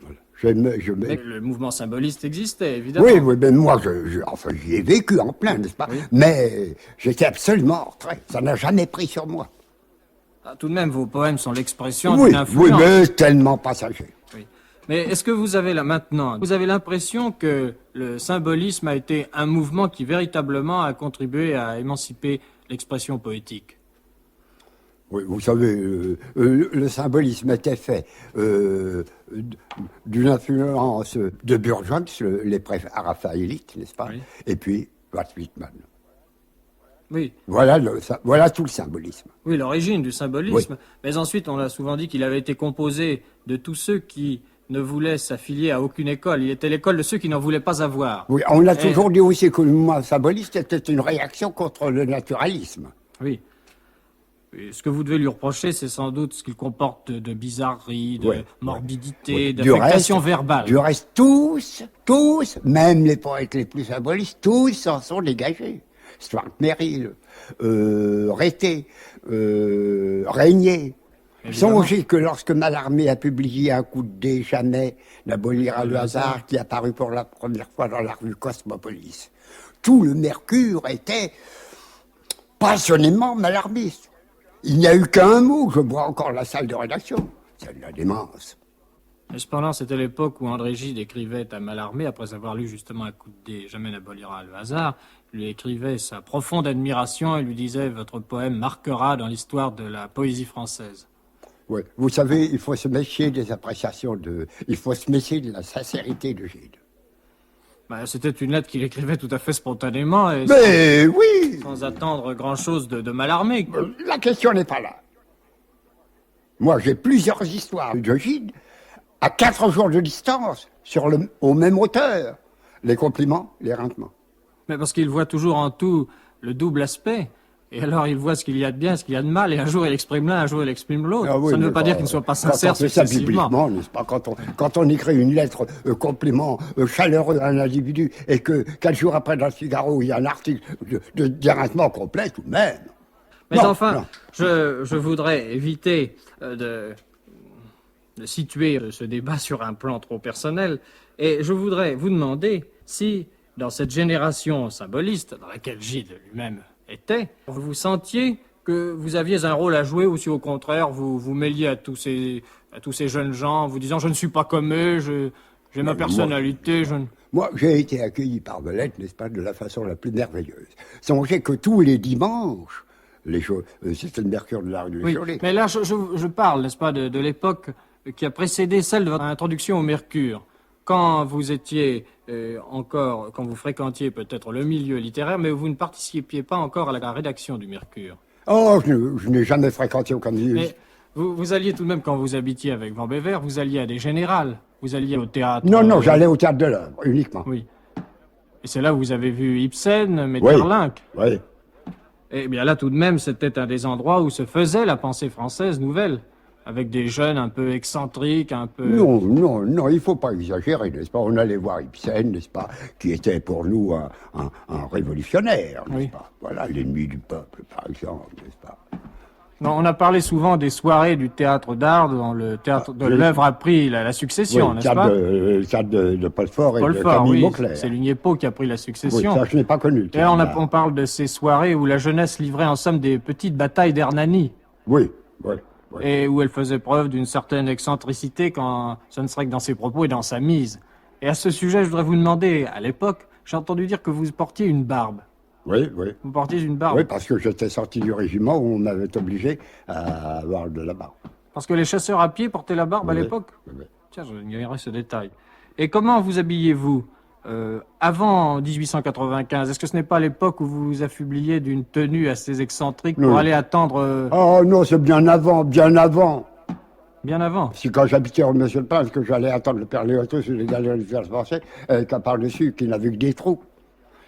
Voilà. Mais le mouvement symboliste existait, évidemment. Oui, oui, mais moi, enfin, j'y ai vécu en plein, n'est-ce pas? Oui. Mais j'étais absolument en retrait. Ça n'a jamais pris sur moi. Ah, tout de même, vos poèmes sont l'expression Oui, d'une influence. oui, mais tellement passager. Oui. Mais est-ce que vous avez là maintenant, vous avez l'impression que le symbolisme a été un mouvement qui véritablement a contribué à émanciper l'expression poétique? Oui, vous savez, le symbolisme était fait d'une influence de Burgos, les prêtres raphaélites, n'est-ce pas? Oui. Et puis, Walt Whitman. Oui. Voilà tout le symbolisme. Oui, l'origine du symbolisme. Oui. Mais ensuite, on a souvent dit qu'il avait été composé de tous ceux qui ne voulaient s'affilier à aucune école. Il était l'école de ceux qui n'en voulaient pas avoir. Oui, on a toujours dit aussi que le mouvement symboliste était une réaction contre le naturalisme. Oui. Et ce que vous devez lui reprocher, c'est sans doute ce qu'il comporte de bizarrerie, de morbidité, d'affectation verbale. Du reste, tous, même les poètes les plus symbolistes, tous s'en sont dégagés. Stuart Merrill, Rété, Régnier. Songez que lorsque Mallarmé a publié Un coup de dé, jamais n'abolira le hasard, qui est apparu pour la première fois dans la revue Cosmopolis, tout le mercure était passionnément mallarmiste. Il n'y a eu qu'un mot, je vois encore la salle de rédaction, c'est de la démence. Mais cependant, c'était l'époque où André Gide écrivait à Mallarmé, après avoir lu justement Un coup de dé, jamais n'abolira le hasard, lui écrivait sa profonde admiration et lui disait « Votre poème marquera dans l'histoire de la poésie française ». Oui, vous savez, il faut se méfier des appréciations il faut se méfier de la sincérité de Gide. Bah, c'était une lettre qu'il écrivait tout à fait spontanément et sans attendre grand-chose de Mallarmé. La question n'est pas là. Moi, j'ai plusieurs histoires de Gide à 4 jours de distance au même auteur. Les compliments, les rintements. Mais parce qu'il voit toujours en tout le double aspect. Et alors, il voit ce qu'il y a de bien, ce qu'il y a de mal, et un jour il exprime l'un, un jour il exprime l'autre. Ah oui, ça ne veut pas dire qu'il ne soit pas sincère successivement. N'est-ce pas, quand on écrit une lettre compliment chaleureux à un individu, et que 4 jours après dans le Figaro, il y a un article d'éreintement complet, tout de même. Mais enfin, je voudrais éviter de situer ce débat sur un plan trop personnel, et je voudrais vous demander si, dans cette génération symboliste, dans laquelle Gide lui-même était, vous sentiez que vous aviez un rôle à jouer ou si au contraire vous vous mêliez à tous ces jeunes gens en vous disant je ne suis pas comme eux, j'ai ma personnalité, Moi, j'ai été accueilli par Belette, n'est-ce pas, de la façon la plus merveilleuse. Songez que tous les dimanches, c'était le mercure de la rue du Cholet. Mais là, je parle, n'est-ce pas, de l'époque qui a précédé celle de votre introduction au mercure. Quand vous étiez quand vous fréquentiez peut-être le milieu littéraire, mais vous ne participiez pas encore à la rédaction du Mercure. Oh, je n'ai jamais fréquenté aucun milieu. Mais vous alliez tout de même, quand vous habitiez avec Van Bever, vous alliez à des générales, vous alliez au théâtre... Non, j'allais au théâtre de l'œuvre, uniquement. Oui. Et c'est là où vous avez vu Ibsen, Maeterlinck. Oui. Et bien là, tout de même, c'était un des endroits où se faisait la pensée française nouvelle. Avec des jeunes un peu excentriques, un peu... Non, il ne faut pas exagérer, n'est-ce pas? On allait voir Ibsen, n'est-ce pas? Qui était pour nous un révolutionnaire, n'est-ce pas? Voilà, l'ennemi du peuple, par exemple, n'est-ce pas? Non, on a parlé souvent des soirées du théâtre d'art, dont le théâtre de l'œuvre a pris la succession, n'est-ce pas? Le théâtre de Paul Fort et de Camille Mauclair. C'est Lugnepo qui a pris la succession. Oui, ça, je n'ai pas connu. Et on parle de ces soirées où la jeunesse livrait en somme des petites batailles d'Hernani. Oui. et où elle faisait preuve d'une certaine excentricité quand ce ne serait que dans ses propos et dans sa mise. Et à ce sujet, je voudrais vous demander, à l'époque, j'ai entendu dire que vous portiez une barbe. Oui, oui. Vous portiez une barbe. Oui, parce que j'étais sorti du régiment où on m'avait obligé à avoir de la barbe. Parce que les chasseurs à pied portaient la barbe à Oui, l'époque. oui. Tiens, j'ignorais ce détail. Et comment vous habillez-vous avant 1895? Est-ce que ce n'est pas l'époque où vous vous affubliez d'une tenue assez excentrique pour Non. aller attendre Oh non, c'est bien avant, bien avant. bien avant? C'est quand j'habitais au Monsieur le Prince que j'allais attendre le père Léoto sur les galeries du Théâtre Français, avec un par-dessus qui n'avait que des trous.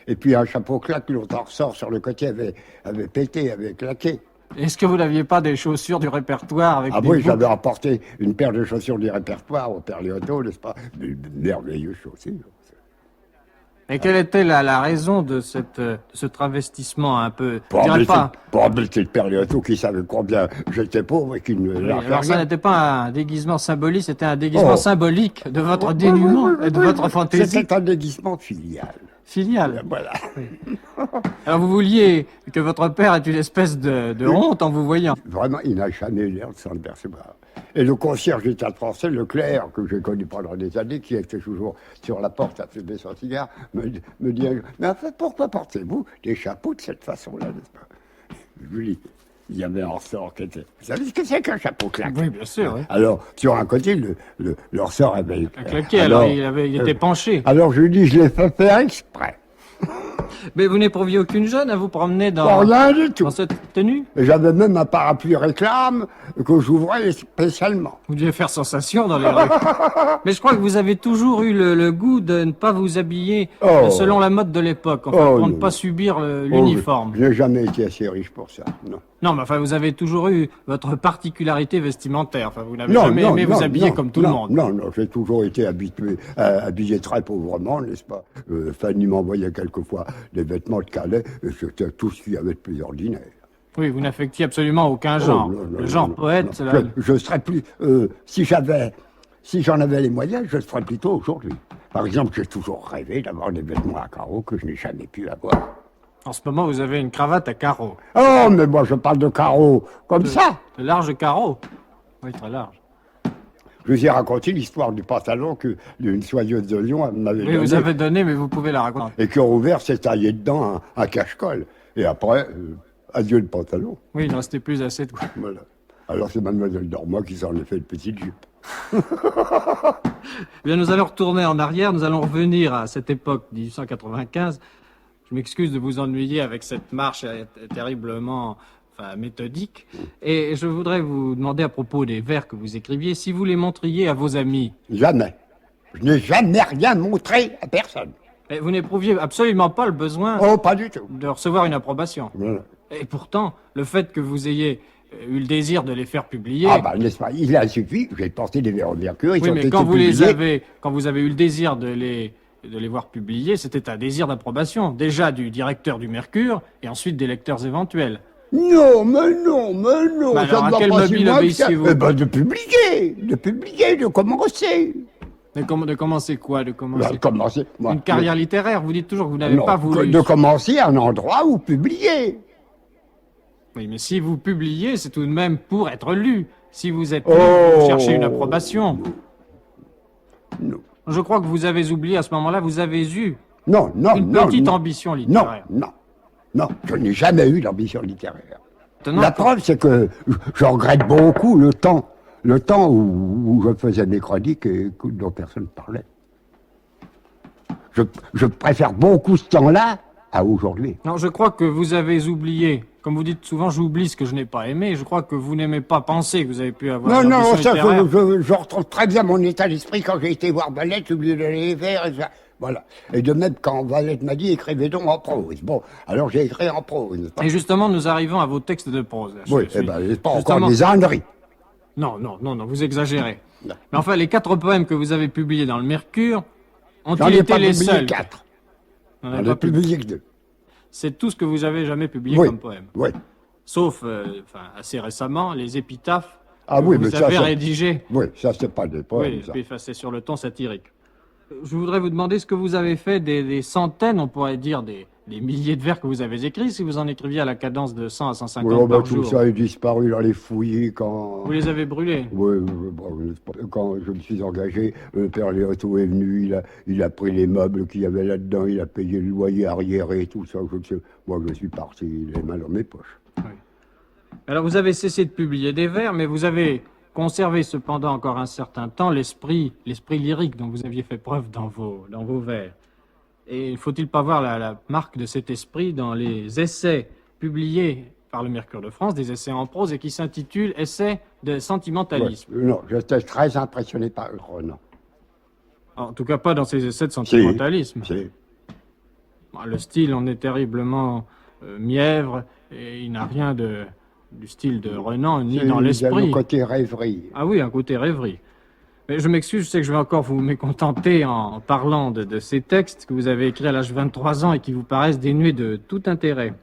Et puis un chapeau claque, l'autre ressort sur le côté avait pété, avait claqué. Est-ce que vous n'aviez pas des chaussures du répertoire avec Ah des oui, boucles? j'avais apporté une paire de chaussures du répertoire au père Léoto, n'est-ce pas? Des merveilleuses chaussures. Et quelle était la raison de ce travestissement un peu... Je Pour dirais pas... embêter le père Léoto qui savait combien j'étais pauvre et qui ne Oui, lâchait alors ça rien. n'était pas un déguisement symbolique, c'était un déguisement Oh. symbolique de votre Oui, dénuement oui, oui, et de oui, votre oui. fantaisie C'était un déguisement filial. filiale. Voilà. Alors vous vouliez que votre père ait une espèce de honte en vous voyant. Vraiment, il n'a jamais eu l'air de s'en apercevoir. Et le concierge du Théâtre Français, Leclerc, que j'ai connu pendant des années, qui était toujours sur la porte à fumer son cigare, me dit mais en fait, pourquoi portez-vous des chapeaux de cette façon-là, n'est-ce pas? Je lui dis, il y avait un ressort qui était... Vous savez ce que c'est qu'un chapeau claque? Oui, bien sûr. Oui. Alors, sur un côté, le ressort avait... Un claquet, alors il était penché. Alors je lui dis, je l'ai fait faire exprès. Mais vous n'éprouviez aucune gêne à vous promener Pour rien du tout. dans cette tenue? Et j'avais même un parapluie réclame que j'ouvrais spécialement. Vous deviez faire sensation dans les rues. Mais je crois que vous avez toujours eu le goût de ne pas vous habiller Oh. selon la mode de l'époque, enfin, Oh, pour ne non. pas subir l'uniforme. Je n'ai jamais été assez riche pour ça, non. Non, mais enfin, vous avez toujours eu votre particularité vestimentaire. Enfin, vous n'avez jamais aimé vous habiller comme tout le monde. Non, j'ai toujours été habillé très pauvrement, n'est-ce pas? Fanny m'envoyait quelquefois des vêtements de Calais, et c'était tout ce qu'il y avait de plus ordinaire. Oui, vous n'affectiez absolument aucun genre. Oh, non, Le genre non, poète, non. là, Je serais plus... si j'en avais les moyens, je le ferais plutôt aujourd'hui. Par exemple, j'ai toujours rêvé d'avoir des vêtements à carreaux que je n'ai jamais pu avoir. en ce moment, vous avez une cravate à carreaux. Oh, mais moi, je parle de carreaux comme ça. De larges carreaux. Oui, très large. Je vous ai raconté l'histoire du pantalon que une soigneuse de Lyon m'avait Oui, donné. vous avez donné, mais vous pouvez la raconter. Et qui ont ouvert, s'est taillé dedans un cache-colle. Et après, adieu le pantalon. Oui, il ne restait plus assez de quoi. Voilà. Alors c'est Mademoiselle Dormois qui s'en est fait une petite jupe. Eh bien, nous allons retourner en arrière, nous allons revenir à cette époque, 1895. Je m'excuse de vous ennuyer avec cette marche terriblement méthodique. Et je voudrais vous demander à propos des vers que vous écriviez, si vous les montriez à vos amis. Jamais. Je n'ai jamais rien montré à personne. Et vous n'éprouviez absolument pas le besoin Oh, pas du tout. de recevoir une approbation. Voilà. Et pourtant, le fait que vous ayez eu le désir de les faire publier... Ah bah, n'est-ce pas? Il a suffi, j'ai porté des verres au mercure, ils oui, ont mais été quand publiés. quand vous avez eu le désir de les voir publiés, c'était un désir d'approbation. Déjà du directeur du Mercure, et ensuite des lecteurs éventuels. Non, mais non, mais non. Bah ça alors, ne à va quel pas si mobile loin que ça. obéissiez-vous? Eh ben, de publier, de commencer. De commencer quoi? De commencer De commencer. Moi, une carrière littéraire? Vous dites toujours que vous n'avez non, pas voulu. de commencer un endroit où publier. Oui, mais si vous publiez, c'est tout de même pour être lu. Si vous êtes lu, Oh. vous cherchez une approbation. Non. Je crois que vous avez oublié à ce moment-là, vous avez eu Non, non, une non. petite non. ambition Non, littéraire. non, non, je n'ai jamais eu d'ambition littéraire. Maintenant, La preuve, c'est que je regrette beaucoup le temps où je faisais mes chroniques et dont personne ne parlait. Je préfère beaucoup ce temps-là à aujourd'hui. non, je crois que vous avez oublié. Comme vous dites souvent, j'oublie ce que je n'ai pas aimé. Je crois que vous n'aimez pas penser que vous avez pu avoir Non, une non, ambition ça, littéraire. je retrouve très bien mon état d'esprit quand j'ai été voir Valette, j'ai oublié de les faire, et ça. Voilà. Et de même, quand Valette m'a dit, écrivez donc en prose. Bon, alors j'ai écrit en prose, n'est-ce pas? Et justement, nous arrivons à vos textes de prose. Là. Oui, Je suis- c'est pas justement- encore des âneries. Non, vous exagérez. Non. Mais enfin, les 4 poèmes que vous avez publiés dans le Mercure, J'en ont-ils ai été pas les publié seuls? 4. Vous n'en J'en avez ai pas publié. publié que 2. C'est tout ce que vous avez jamais publié Oui, comme poème. oui. Sauf, assez récemment, les épitaphes Ah que oui, vous mais ça, avez ça- rédigés. Oui, ça, c'est pas des poèmes, Oui, ça. puis c'est sur le ton satirique. Je voudrais vous demander ce que vous avez fait des centaines, on pourrait dire des les milliers de vers que vous avez écrits si vous en écriviez à la cadence de 100 à 150 Ouais, par tout jour. ça est disparu dans les fouillis quand... Vous les avez brûlés? Oui, quand je me suis engagé, le père Léoto est venu, il a pris les meubles qu'il y avait là-dedans, il a payé le loyer arriéré, tout ça. Moi, je suis parti les mains dans mes poches. Oui. Alors, vous avez cessé de publier des vers, mais vous avez conservé cependant encore un certain temps l'esprit lyrique dont vous aviez fait preuve dans vos vers. Et faut-il pas voir la marque de cet esprit dans les essais publiés par le Mercure de France, des essais en prose, et qui s'intitulent « Essais de sentimentalisme Ouais, non, j'étais très impressionné par Renan. En tout cas, pas dans ces essais de sentimentalisme. Si. Le style en est terriblement mièvre, et il n'a rien du style de Renan, ni dans Il y a l'esprit. le côté rêverie. Ah oui, un côté rêverie. Mais je m'excuse, je sais que je vais encore vous mécontenter en parlant de ces textes que vous avez écrits à l'âge de 23 ans et qui vous paraissent dénués de tout intérêt.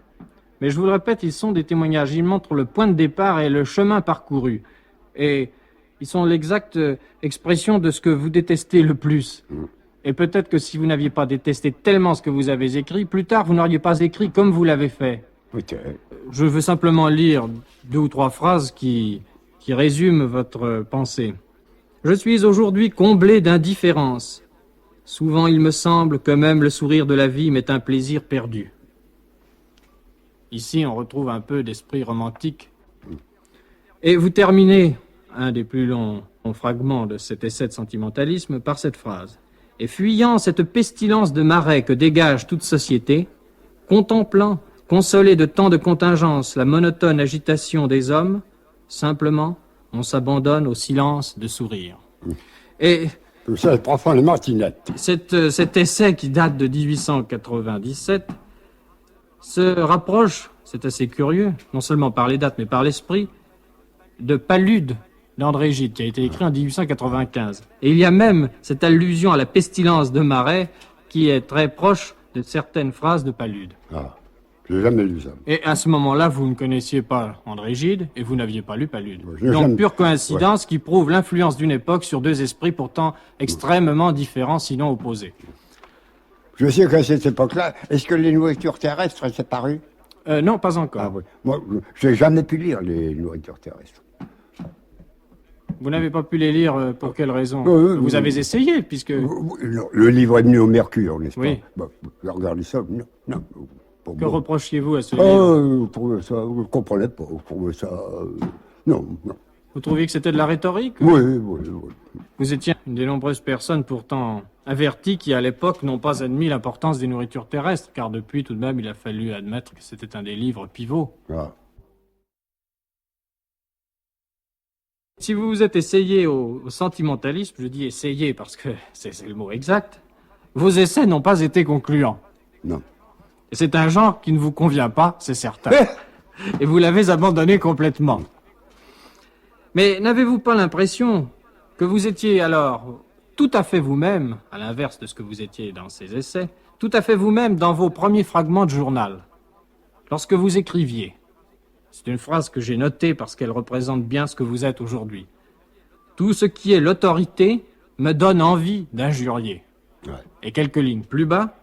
Mais je vous le répète, ils sont des témoignages. Ils montrent le point de départ et le chemin parcouru. Et ils sont l'exacte expression de ce que vous détestez le plus. Et peut-être que si vous n'aviez pas détesté tellement ce que vous avez écrit, plus tard, vous n'auriez pas écrit comme vous l'avez fait. Peut-être. Je veux simplement lire 2 ou 3 phrases qui résument votre pensée. Je suis aujourd'hui comblé d'indifférence. Souvent, il me semble que même le sourire de la vie m'est un plaisir perdu. Ici, on retrouve un peu d'esprit romantique. Et vous terminez un des plus longs fragments de cet essai de sentimentalisme par cette phrase. Et fuyant cette pestilence de marais que dégage toute société, contemplant, consolé de tant de contingences, la monotone agitation des hommes, simplement, on s'abandonne au silence de sourire. Et Tout ça, c'est profondément inette. cet essai qui date de 1897 se rapproche, c'est assez curieux, non seulement par les dates, mais par l'esprit, de Palude d'André Gide, qui a été écrit en 1895. Et il y a même cette allusion à la pestilence de Marais qui est très proche de certaines phrases de Palude. Ah, j'ai jamais lu ça. Et à ce moment-là, vous ne connaissiez pas André Gide et vous n'aviez pas lu Palude. Ouais, je n'ai Donc, jamais- pure coïncidence qui prouve l'influence d'une époque sur 2 esprits pourtant extrêmement différents, sinon opposés. Je sais qu'à cette époque-là, est-ce que les nourritures terrestres étaient parues? Non, pas encore. Ah oui. Moi, je n'ai jamais pu lire les nourritures terrestres. Vous n'avez pas pu les lire pour quelle raison? Vous Vous avez essayé, puisque... Non, le livre est venu au Mercure, n'est-ce Oui. pas? Bon, j'ai regardé ça, non. Pour Que moi. reprochiez-vous à ce livre? Je trouvais ça, je ne comprenais pas, je trouvais ça... non. Vous trouviez que c'était de la rhétorique? Oui. Vous étiez une des nombreuses personnes pourtant averties qui, à l'époque, n'ont pas admis l'importance des nourritures terrestres, car depuis, tout de même, il a fallu admettre que c'était un des livres pivots. Ah. Si vous vous êtes essayé au sentimentalisme, je dis essayé parce que c'est le mot exact, vos essais n'ont pas été concluants. Non. Et c'est un genre qui ne vous convient pas, c'est certain. Et vous l'avez abandonné complètement. Mais n'avez-vous pas l'impression que vous étiez alors tout à fait vous-même, à l'inverse de ce que vous étiez dans ces essais, tout à fait vous-même dans vos premiers fragments de journal, lorsque vous écriviez? C'est une phrase que j'ai notée parce qu'elle représente bien ce que vous êtes aujourd'hui. Tout ce qui est l'autorité me donne envie d'injurier. Ouais. Et quelques lignes plus bas,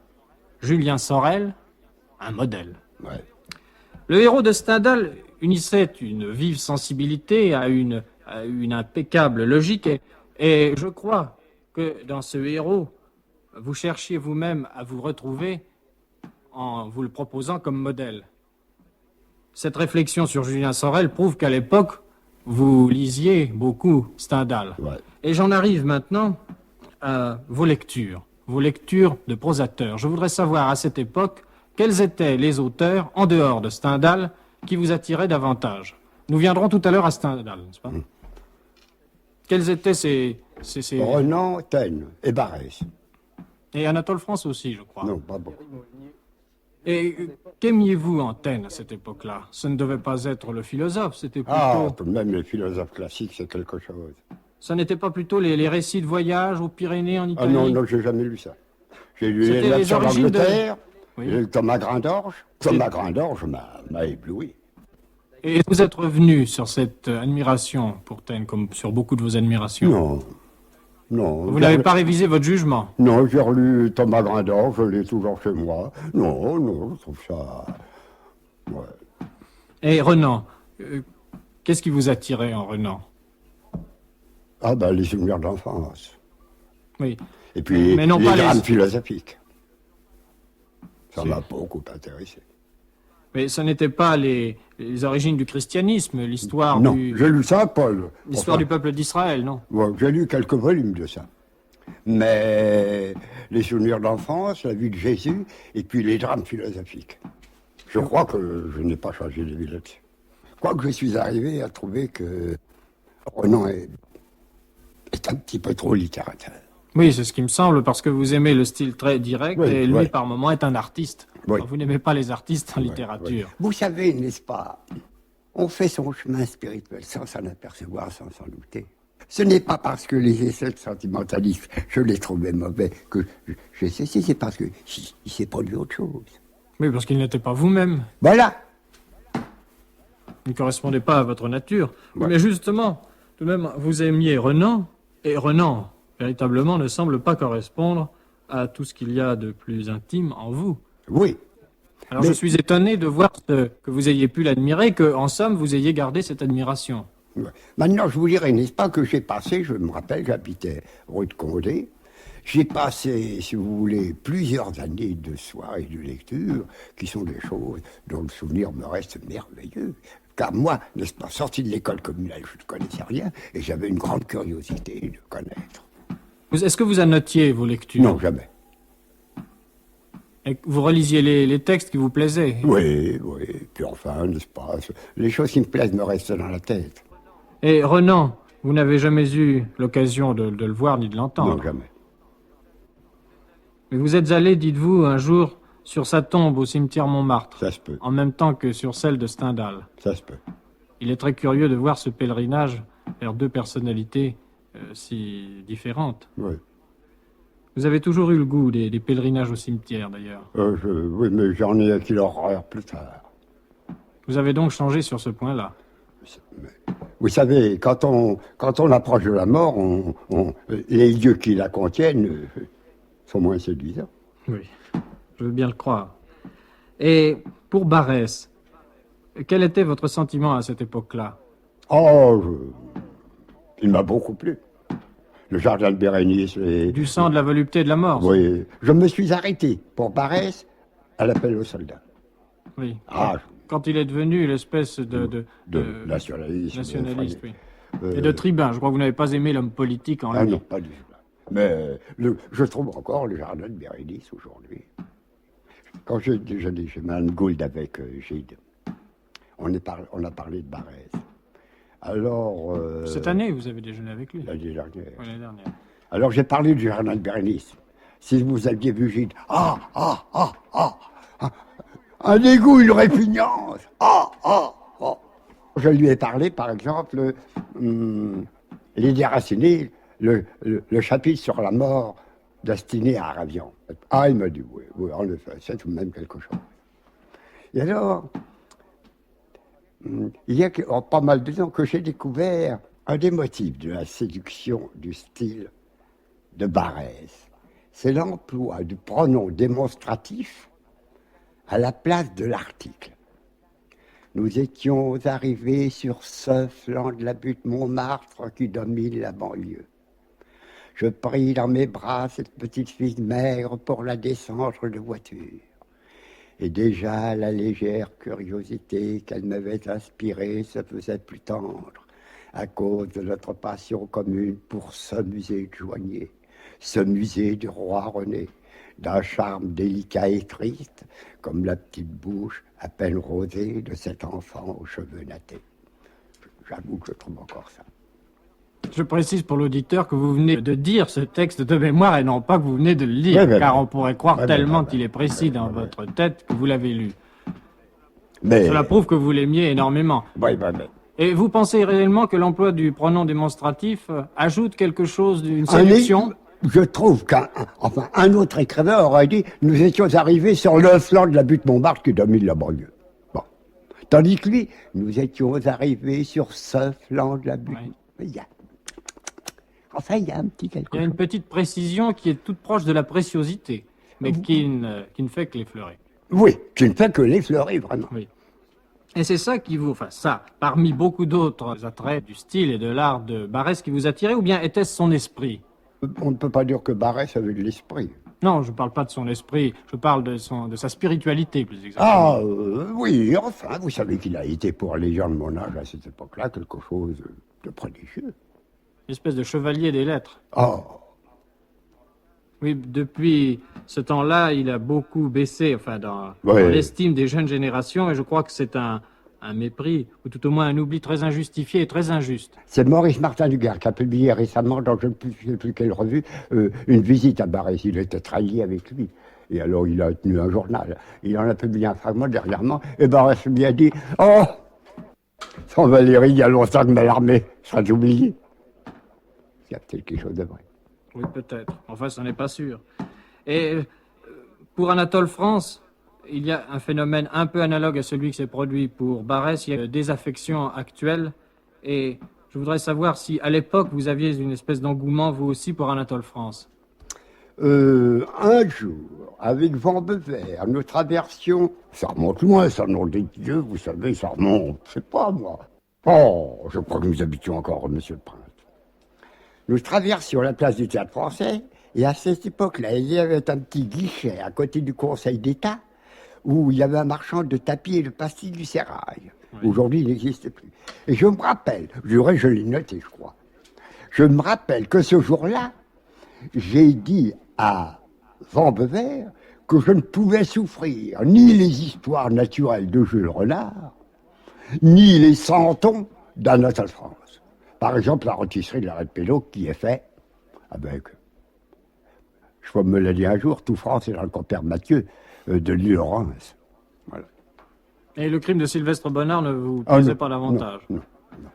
Julien Sorel, un modèle. Ouais. Le héros de Stendhal unissait une vive sensibilité à une impeccable logique et je crois que dans ce héros, vous cherchiez vous-même à vous retrouver en vous le proposant comme modèle. Cette réflexion sur Julien Sorel prouve qu'à l'époque, vous lisiez beaucoup Stendhal. Ouais. Et j'en arrive maintenant à vos lectures de prosateurs. Je voudrais savoir à cette époque quels étaient les auteurs, en dehors de Stendhal, qui vous attiraient davantage. Nous viendrons tout à l'heure à Stendhal, n'est-ce pas? Quels étaient ces... Renan, Taine et Barrès. Et Anatole France aussi, je crois. Non, pas beaucoup. Et qu'aimiez-vous en Taine à cette époque-là? Ce ne devait pas être le philosophe, c'était plutôt... Ah, tout de même, les philosophes classiques, c'est quelque chose. Ça n'était pas plutôt les récits de voyage aux Pyrénées en Ah Italie? non, j'ai jamais lu ça. J'ai lu C'était les lettres les sur origines de- l'Angleterre, Oui. j'ai lu Thomas Grandorge. Thomas Grandorge m'a ébloui. Et vous êtes revenu sur cette admiration pour Taine, comme sur beaucoup de vos admirations? Non. Non. Vous n'avez pas révisé votre jugement? Non, j'ai relu Thomas Grindor, je l'ai toujours chez moi. Non, je trouve ça... Ouais. Et Renan, qu'est-ce qui vous attirait en Renan? Ah ben, les souvenirs d'enfance. Oui. Et puis, Mais non les pas drames philosophiques. Ça Si. m'a beaucoup intéressé. Mais ce n'était pas les origines du christianisme, l'histoire Non, du... j'ai lu ça, Paul. L'histoire Enfin, du peuple d'Israël, non? ouais, j'ai lu quelques volumes de ça. Mais les souvenirs d'enfance, la vie de Jésus, et puis les drames philosophiques. Je crois que je n'ai pas changé de vie là-dessus. Quoique je suis arrivé à trouver que Renan est un petit peu trop littérateur. Oui, c'est ce qui me semble, parce que vous aimez le style très direct, Oui, et lui, oui. par moment, est un artiste. Oui. Vous n'aimez pas les artistes en Ouais, littérature. ouais. Vous savez, n'est-ce pas, on fait son chemin spirituel sans s'en apercevoir, sans s'en douter. Ce n'est pas parce que les essais de sentimentalistes, je les trouvais mauvais que j'ai cessé, c'est parce qu'il s'est produit autre chose. Oui, parce qu'il n'était pas vous-même. Voilà. Il ne correspondait pas à votre nature. Oui, Ouais. mais justement, tout de même, vous aimiez Renan, et Renan, véritablement, ne semble pas correspondre à tout ce qu'il y a de plus intime en vous. Oui. Alors Mais- je suis étonné de voir que vous ayez pu l'admirer, que, en somme, vous ayez gardé cette admiration. Ouais. Maintenant, je vous dirais, n'est-ce pas, que j'ai passé, je me rappelle, j'habitais rue de Condé, j'ai passé, si vous voulez, plusieurs années de soirées de lecture, qui sont des choses dont le souvenir me reste merveilleux. Car moi, n'est-ce pas, sorti de l'école communale, je ne connaissais rien, et j'avais une grande curiosité de connaître. Est-ce que vous annotiez vos lectures? Non, jamais. Et que vous relisiez les textes qui vous plaisaient? Oui, puis enfin, n'est-ce pas, les choses qui me plaisent me restent dans la tête. Et Renan, vous n'avez jamais eu l'occasion de le voir ni de l'entendre. Non, jamais. Mais vous êtes allé, dites-vous, un jour sur sa tombe au cimetière Montmartre, Ça se peut, en même temps que sur celle de Stendhal. ça se peut. Il est très curieux de voir ce pèlerinage vers deux personnalités si différentes. Oui. Vous avez toujours eu le goût des pèlerinages au cimetière, d'ailleurs. Oui, mais j'en ai acquis l'horreur plus tard. Vous avez donc changé sur ce point-là. Vous savez, quand on approche de la mort, les lieux qui la contiennent sont moins séduisants. Oui, je veux bien le croire. Et pour Barrès, quel était votre sentiment à cette époque-là? Oh, il m'a beaucoup plu. Le jardin de Bérénice. Du sang, de la volupté, de la mort? Oui, je me suis arrêté pour Barrès à l'appel aux soldats. Oui. Ah, Quand il est devenu l'espèce de nationalisme. nationaliste, oui. Euh, Et de tribun. Je crois que vous n'avez pas aimé l'homme politique en Ah lui. non, pas du tout. Mais je trouve encore le jardin de Bérénice aujourd'hui. Quand je déjeunais chez Mme Gould avec Gide, on a parlé de Barrès. Alors... Cette année, vous avez déjeuné avec lui? L'année dernière. Oui, l'année dernière. Alors j'ai parlé du jardin de Bérénice. Si vous aviez vu Gide, un dégoût, une répugnance, Je lui ai parlé, par exemple, les déracinés, le chapitre sur la mort d'Astiné à Aravian. Ah, il m'a dit, oui, en effet, c'est tout de même quelque chose. Et alors, il y a pas mal de temps que j'ai découvert un des motifs de la séduction du style de Barrès. C'est l'emploi du pronom démonstratif à la place de l'article. Nous étions arrivés sur ce flanc de la butte Montmartre qui domine la banlieue. Je pris dans mes bras cette petite fille maigre pour la descendre de voiture. Et déjà la légère curiosité qu'elle m'avait inspirée se faisait plus tendre à cause de notre passion commune pour ce musée de Joignet, ce musée du roi René, d'un charme délicat et triste, comme la petite bouche à peine rosée de cet enfant aux cheveux nattés. J'avoue que je trouve encore ça. Je précise pour l'auditeur que vous venez de dire ce texte de mémoire et non pas que vous venez de le lire, Oui, car on pourrait croire tellement oui. qu'il est précis dans votre tête que vous l'avez lu. Mais... Cela prouve que vous l'aimiez énormément. Oui. Et vous pensez réellement que l'emploi du pronom démonstratif ajoute quelque chose d'une séduction? Je trouve qu'un autre écrivain aurait dit « Nous étions arrivés sur le flanc de la butte Montmartre qui domine la banlieue. » Bon. Tandis que lui, « Nous étions arrivés sur ce flanc de la butte. Oui. Enfin, il y a un petit quelque Il y a chose. une petite précision qui est toute proche de la préciosité, mais qui ne fait que l'effleurer. Oui, qui ne fait que l'effleurer, vraiment. Oui. Et c'est ça qui vous, enfin ça, parmi beaucoup d'autres attraits du style et de l'art de Barrès qui vous attirait, ou bien était-ce son esprit? On ne peut pas dire que Barrès avait de l'esprit. Non, je ne parle pas de son esprit, je parle de sa spiritualité, plus exactement. Ah, oui, enfin, vous savez qu'il a été pour les gens de mon âge à cette époque-là quelque chose de prodigieux. Une espèce de chevalier des lettres. Oh, Oui, depuis ce temps-là, il a beaucoup baissé, enfin, dans Ouais. l'estime des jeunes générations, et je crois que c'est un mépris, ou tout au moins un oubli très injustifié et très injuste. c'est Maurice Martin Duguerre qui a publié récemment, dans je ne sais plus quelle revue, une visite à Barrès. Il était très lié avec lui. Et alors, il a tenu un journal. Il en a publié un fragment dernièrement. Et Barrès lui a dit « Oh, sans Valérie, il y a longtemps que Mallarmé sera oublié. » Il y a peut-être quelque chose de vrai. Oui, peut-être. Enfin, ça n'est pas sûr. Et pour Anatole France, il y a un phénomène un peu analogue à celui qui s'est produit pour Barrès. Il y a une désaffection actuelle. Et je voudrais savoir si, à l'époque, vous aviez une espèce d'engouement, vous aussi, pour Anatole France. Un jour, avec Van Bever, nous traversions, ça remonte loin, ça, nom des dieux, vous savez, ça remonte, c'est pas moi. Oh, je crois que nous habitions encore, monsieur le prince. Nous traversions la place du Théâtre Français, et à cette époque-là, il y avait un petit guichet à côté du Conseil d'État, où il y avait un marchand de tapis et de pastilles du sérail. Oui. Aujourd'hui, il n'existe plus. Et je me rappelle, je l'ai noté, je crois, je me rappelle que ce jour-là, j'ai dit à Van Bever que je ne pouvais souffrir ni les histoires naturelles de Jules Renard, ni les santons d'Anatole France. Par exemple, la rôtisserie de la Reine Pélo qui est faite avec, je me l'a dit un jour, tout France est dans le compère Mathieu de l'île Laurence. Voilà. Et le crime de Sylvestre Bonnard ne vous plaisait pas davantage? Non.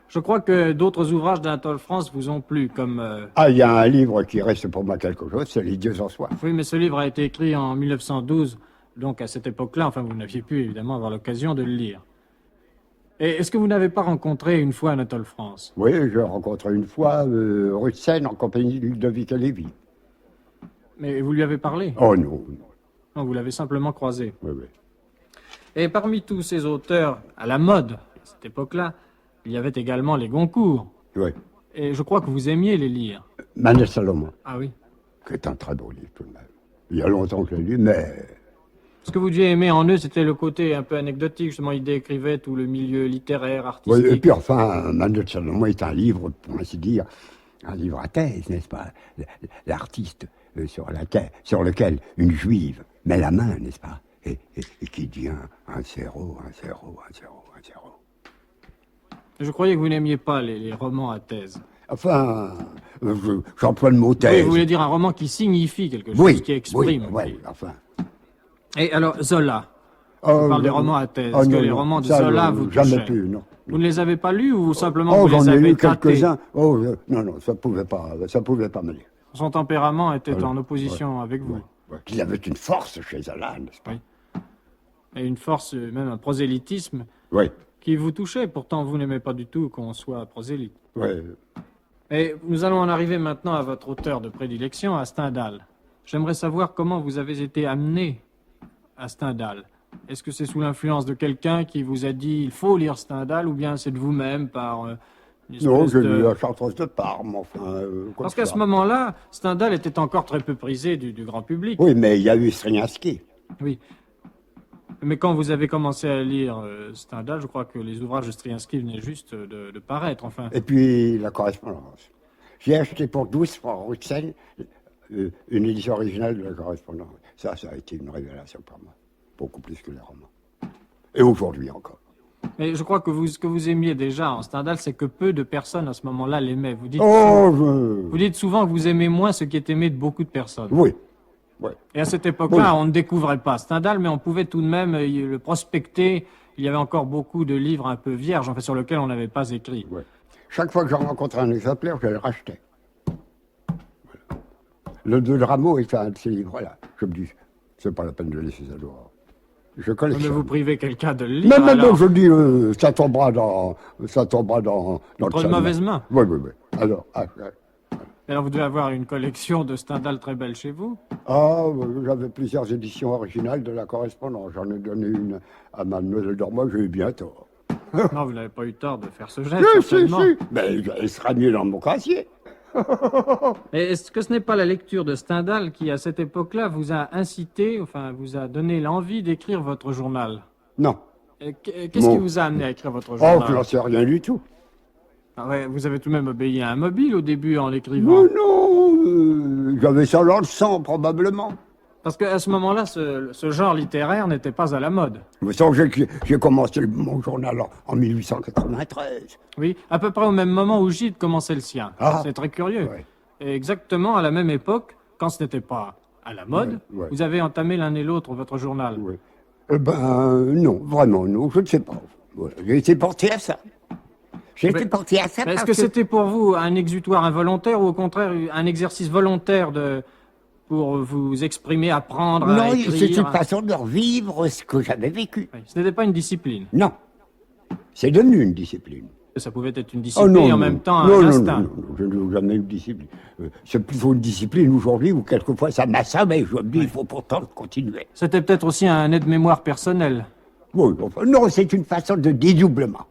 Je crois que d'autres ouvrages d'Anatole France vous ont plu, comme... Ah, il y a un livre qui reste pour moi quelque chose, c'est Les Dieux en soi. Oui, mais ce livre a été écrit en 1912, donc à cette époque-là, enfin, vous n'aviez pu évidemment avoir l'occasion de le lire. Et est-ce que vous n'avez pas rencontré une fois Anatole France? Oui, je l'ai rencontré une fois rue de Seine en compagnie de Ludovic Lévy. Mais vous lui avez parlé? Oh non, non. Non, vous l'avez simplement croisé. Oui, oui. Et parmi tous ces auteurs à la mode, à cette époque-là, il y avait également les Goncourt. Oui. Et je crois que vous aimiez les lire. Manel Salomon, Ah oui. qui est un très beau livre tout de même. Il y a longtemps que je l'ai lu, mais Ce que vous deviez aimer en eux, c'était le côté un peu anecdotique. Justement, il décrivait tout le milieu littéraire, artistique. oui, et puis enfin, Manel Salomon est un livre, pour ainsi dire, un livre à thèse, n'est-ce pas? L'artiste sur lequel une juive met la main, n'est-ce pas? Et qui dit un zéro. Je croyais que vous n'aimiez pas les romans à thèse. Enfin, j'emploie le mot Oui, thèse. vous voulez dire un roman qui signifie quelque chose, Oui, qui exprime. oui, enfin. Et alors, Zola. On parle des romans à thèse. Est-ce que les romans de Zola vous touchaient? Jamais plus, non. Vous ne les avez pas lus ou simplement Oh, vous les j'en ai avez lu tâtés? quelques-uns. Oh, non, ça pouvait pas me lire. Son tempérament était Voilà. en opposition avec vous. Ouais. Il y avait une force chez Zola, n'est-ce pas? Oui. Et une force, même un prosélytisme, Oui, qui vous touchait. Pourtant, vous n'aimez pas du tout qu'on soit prosélyte. oui. Et nous allons en arriver maintenant à votre auteur de prédilection, à Stendhal. J'aimerais savoir comment vous avez été amené à Stendhal. Est-ce que c'est sous l'influence de quelqu'un qui vous a dit « il faut lire Stendhal » ou bien c'est de vous-même par une espèce Non, j'ai de... lu la Chartreuse de Parme, enfin. quoi Parce que qu'à ça. ce moment-là, Stendhal était encore très peu prisé du grand public. Oui, mais il y a eu Stravinsky. Oui. Mais quand vous avez commencé à lire Stendhal, je crois que les ouvrages de Stravinsky venaient juste de paraître, enfin. Et puis la correspondance. J'ai acheté pour 12 francs rue de Seine une édition originale de la correspondance. Ça a été une révélation pour moi. Beaucoup plus que les romans. Et aujourd'hui encore. Mais je crois que ce que vous aimiez déjà en Stendhal, c'est que peu de personnes à ce moment-là l'aimaient. Vous Oh, dites souvent que vous aimez moins ce qui est aimé de beaucoup de personnes. oui. Et à cette époque-là, Oui. on ne découvrait pas Stendhal, mais on pouvait tout de même le prospecter. Il y avait encore beaucoup de livres un peu vierges, en fait, sur lesquels on n'avait pas écrit. Ouais. Chaque fois que j'en rencontrais un exemplaire, je le rachetais. Voilà. Le de Rameau est un de ces livres-là. Je me dis, c'est pas la peine de laisser ça dehors. Je Mais collectionne. vous privez quelqu'un de le lire, Non, alors. je dis, ça tombera dans Entre le de mauvaises mains. Oui. Alors, Alors vous devez avoir une collection de Stendhal très belle chez vous. Ah, j'avais plusieurs éditions originales de la correspondance. J'en ai donné une à Mademoiselle Dormois, j'ai eu bien tort. Non, vous n'avez pas eu tort de faire ce geste, Si, certainement. si. Mais elle sera mieux dans mon casier. Mais est-ce que ce n'est pas la lecture de Stendhal qui, à cette époque-là, vous a incité, enfin, vous a donné l'envie d'écrire votre journal? Non. Qu'est-ce Non. qui vous a amené à écrire votre Oh, journal? je n'en sais rien du tout. Ah ouais, vous avez tout de même obéi à un mobile au début en l'écrivant. Non, non, j'avais ça dans le sang, probablement. Parce qu'à ce moment-là, ce genre littéraire n'était pas à la mode. Vous savez que j'ai commencé mon journal en 1893. Oui, à peu près au même moment où Gide commençait le sien. Ah. C'est très curieux. Ouais. Et exactement à la même époque, quand ce n'était pas à la mode, Ouais, ouais. vous avez entamé l'un et l'autre votre journal. Oui. Non, vraiment, non, je ne sais pas. Voilà, j'ai été porté à ça. J'ai été porté à ça Mais est-ce parce que c'était pour vous un exutoire involontaire ou au contraire un exercice volontaire pour vous exprimer, apprendre à Non, écrire? c'est une façon de revivre ce que j'avais vécu. Oui, ce n'était pas une discipline. Non, c'est devenu une discipline. Ça pouvait être une Oh discipline non, et en non, même temps non, un non, instinct. non, non, je n'ai jamais eu de discipline. C'est plutôt une discipline aujourd'hui où quelquefois ça m'assomme et je me dis il faut pourtant continuer. C'était peut-être aussi un aide-mémoire personnel. Oui, enfin, non, c'est une façon de dédoublement.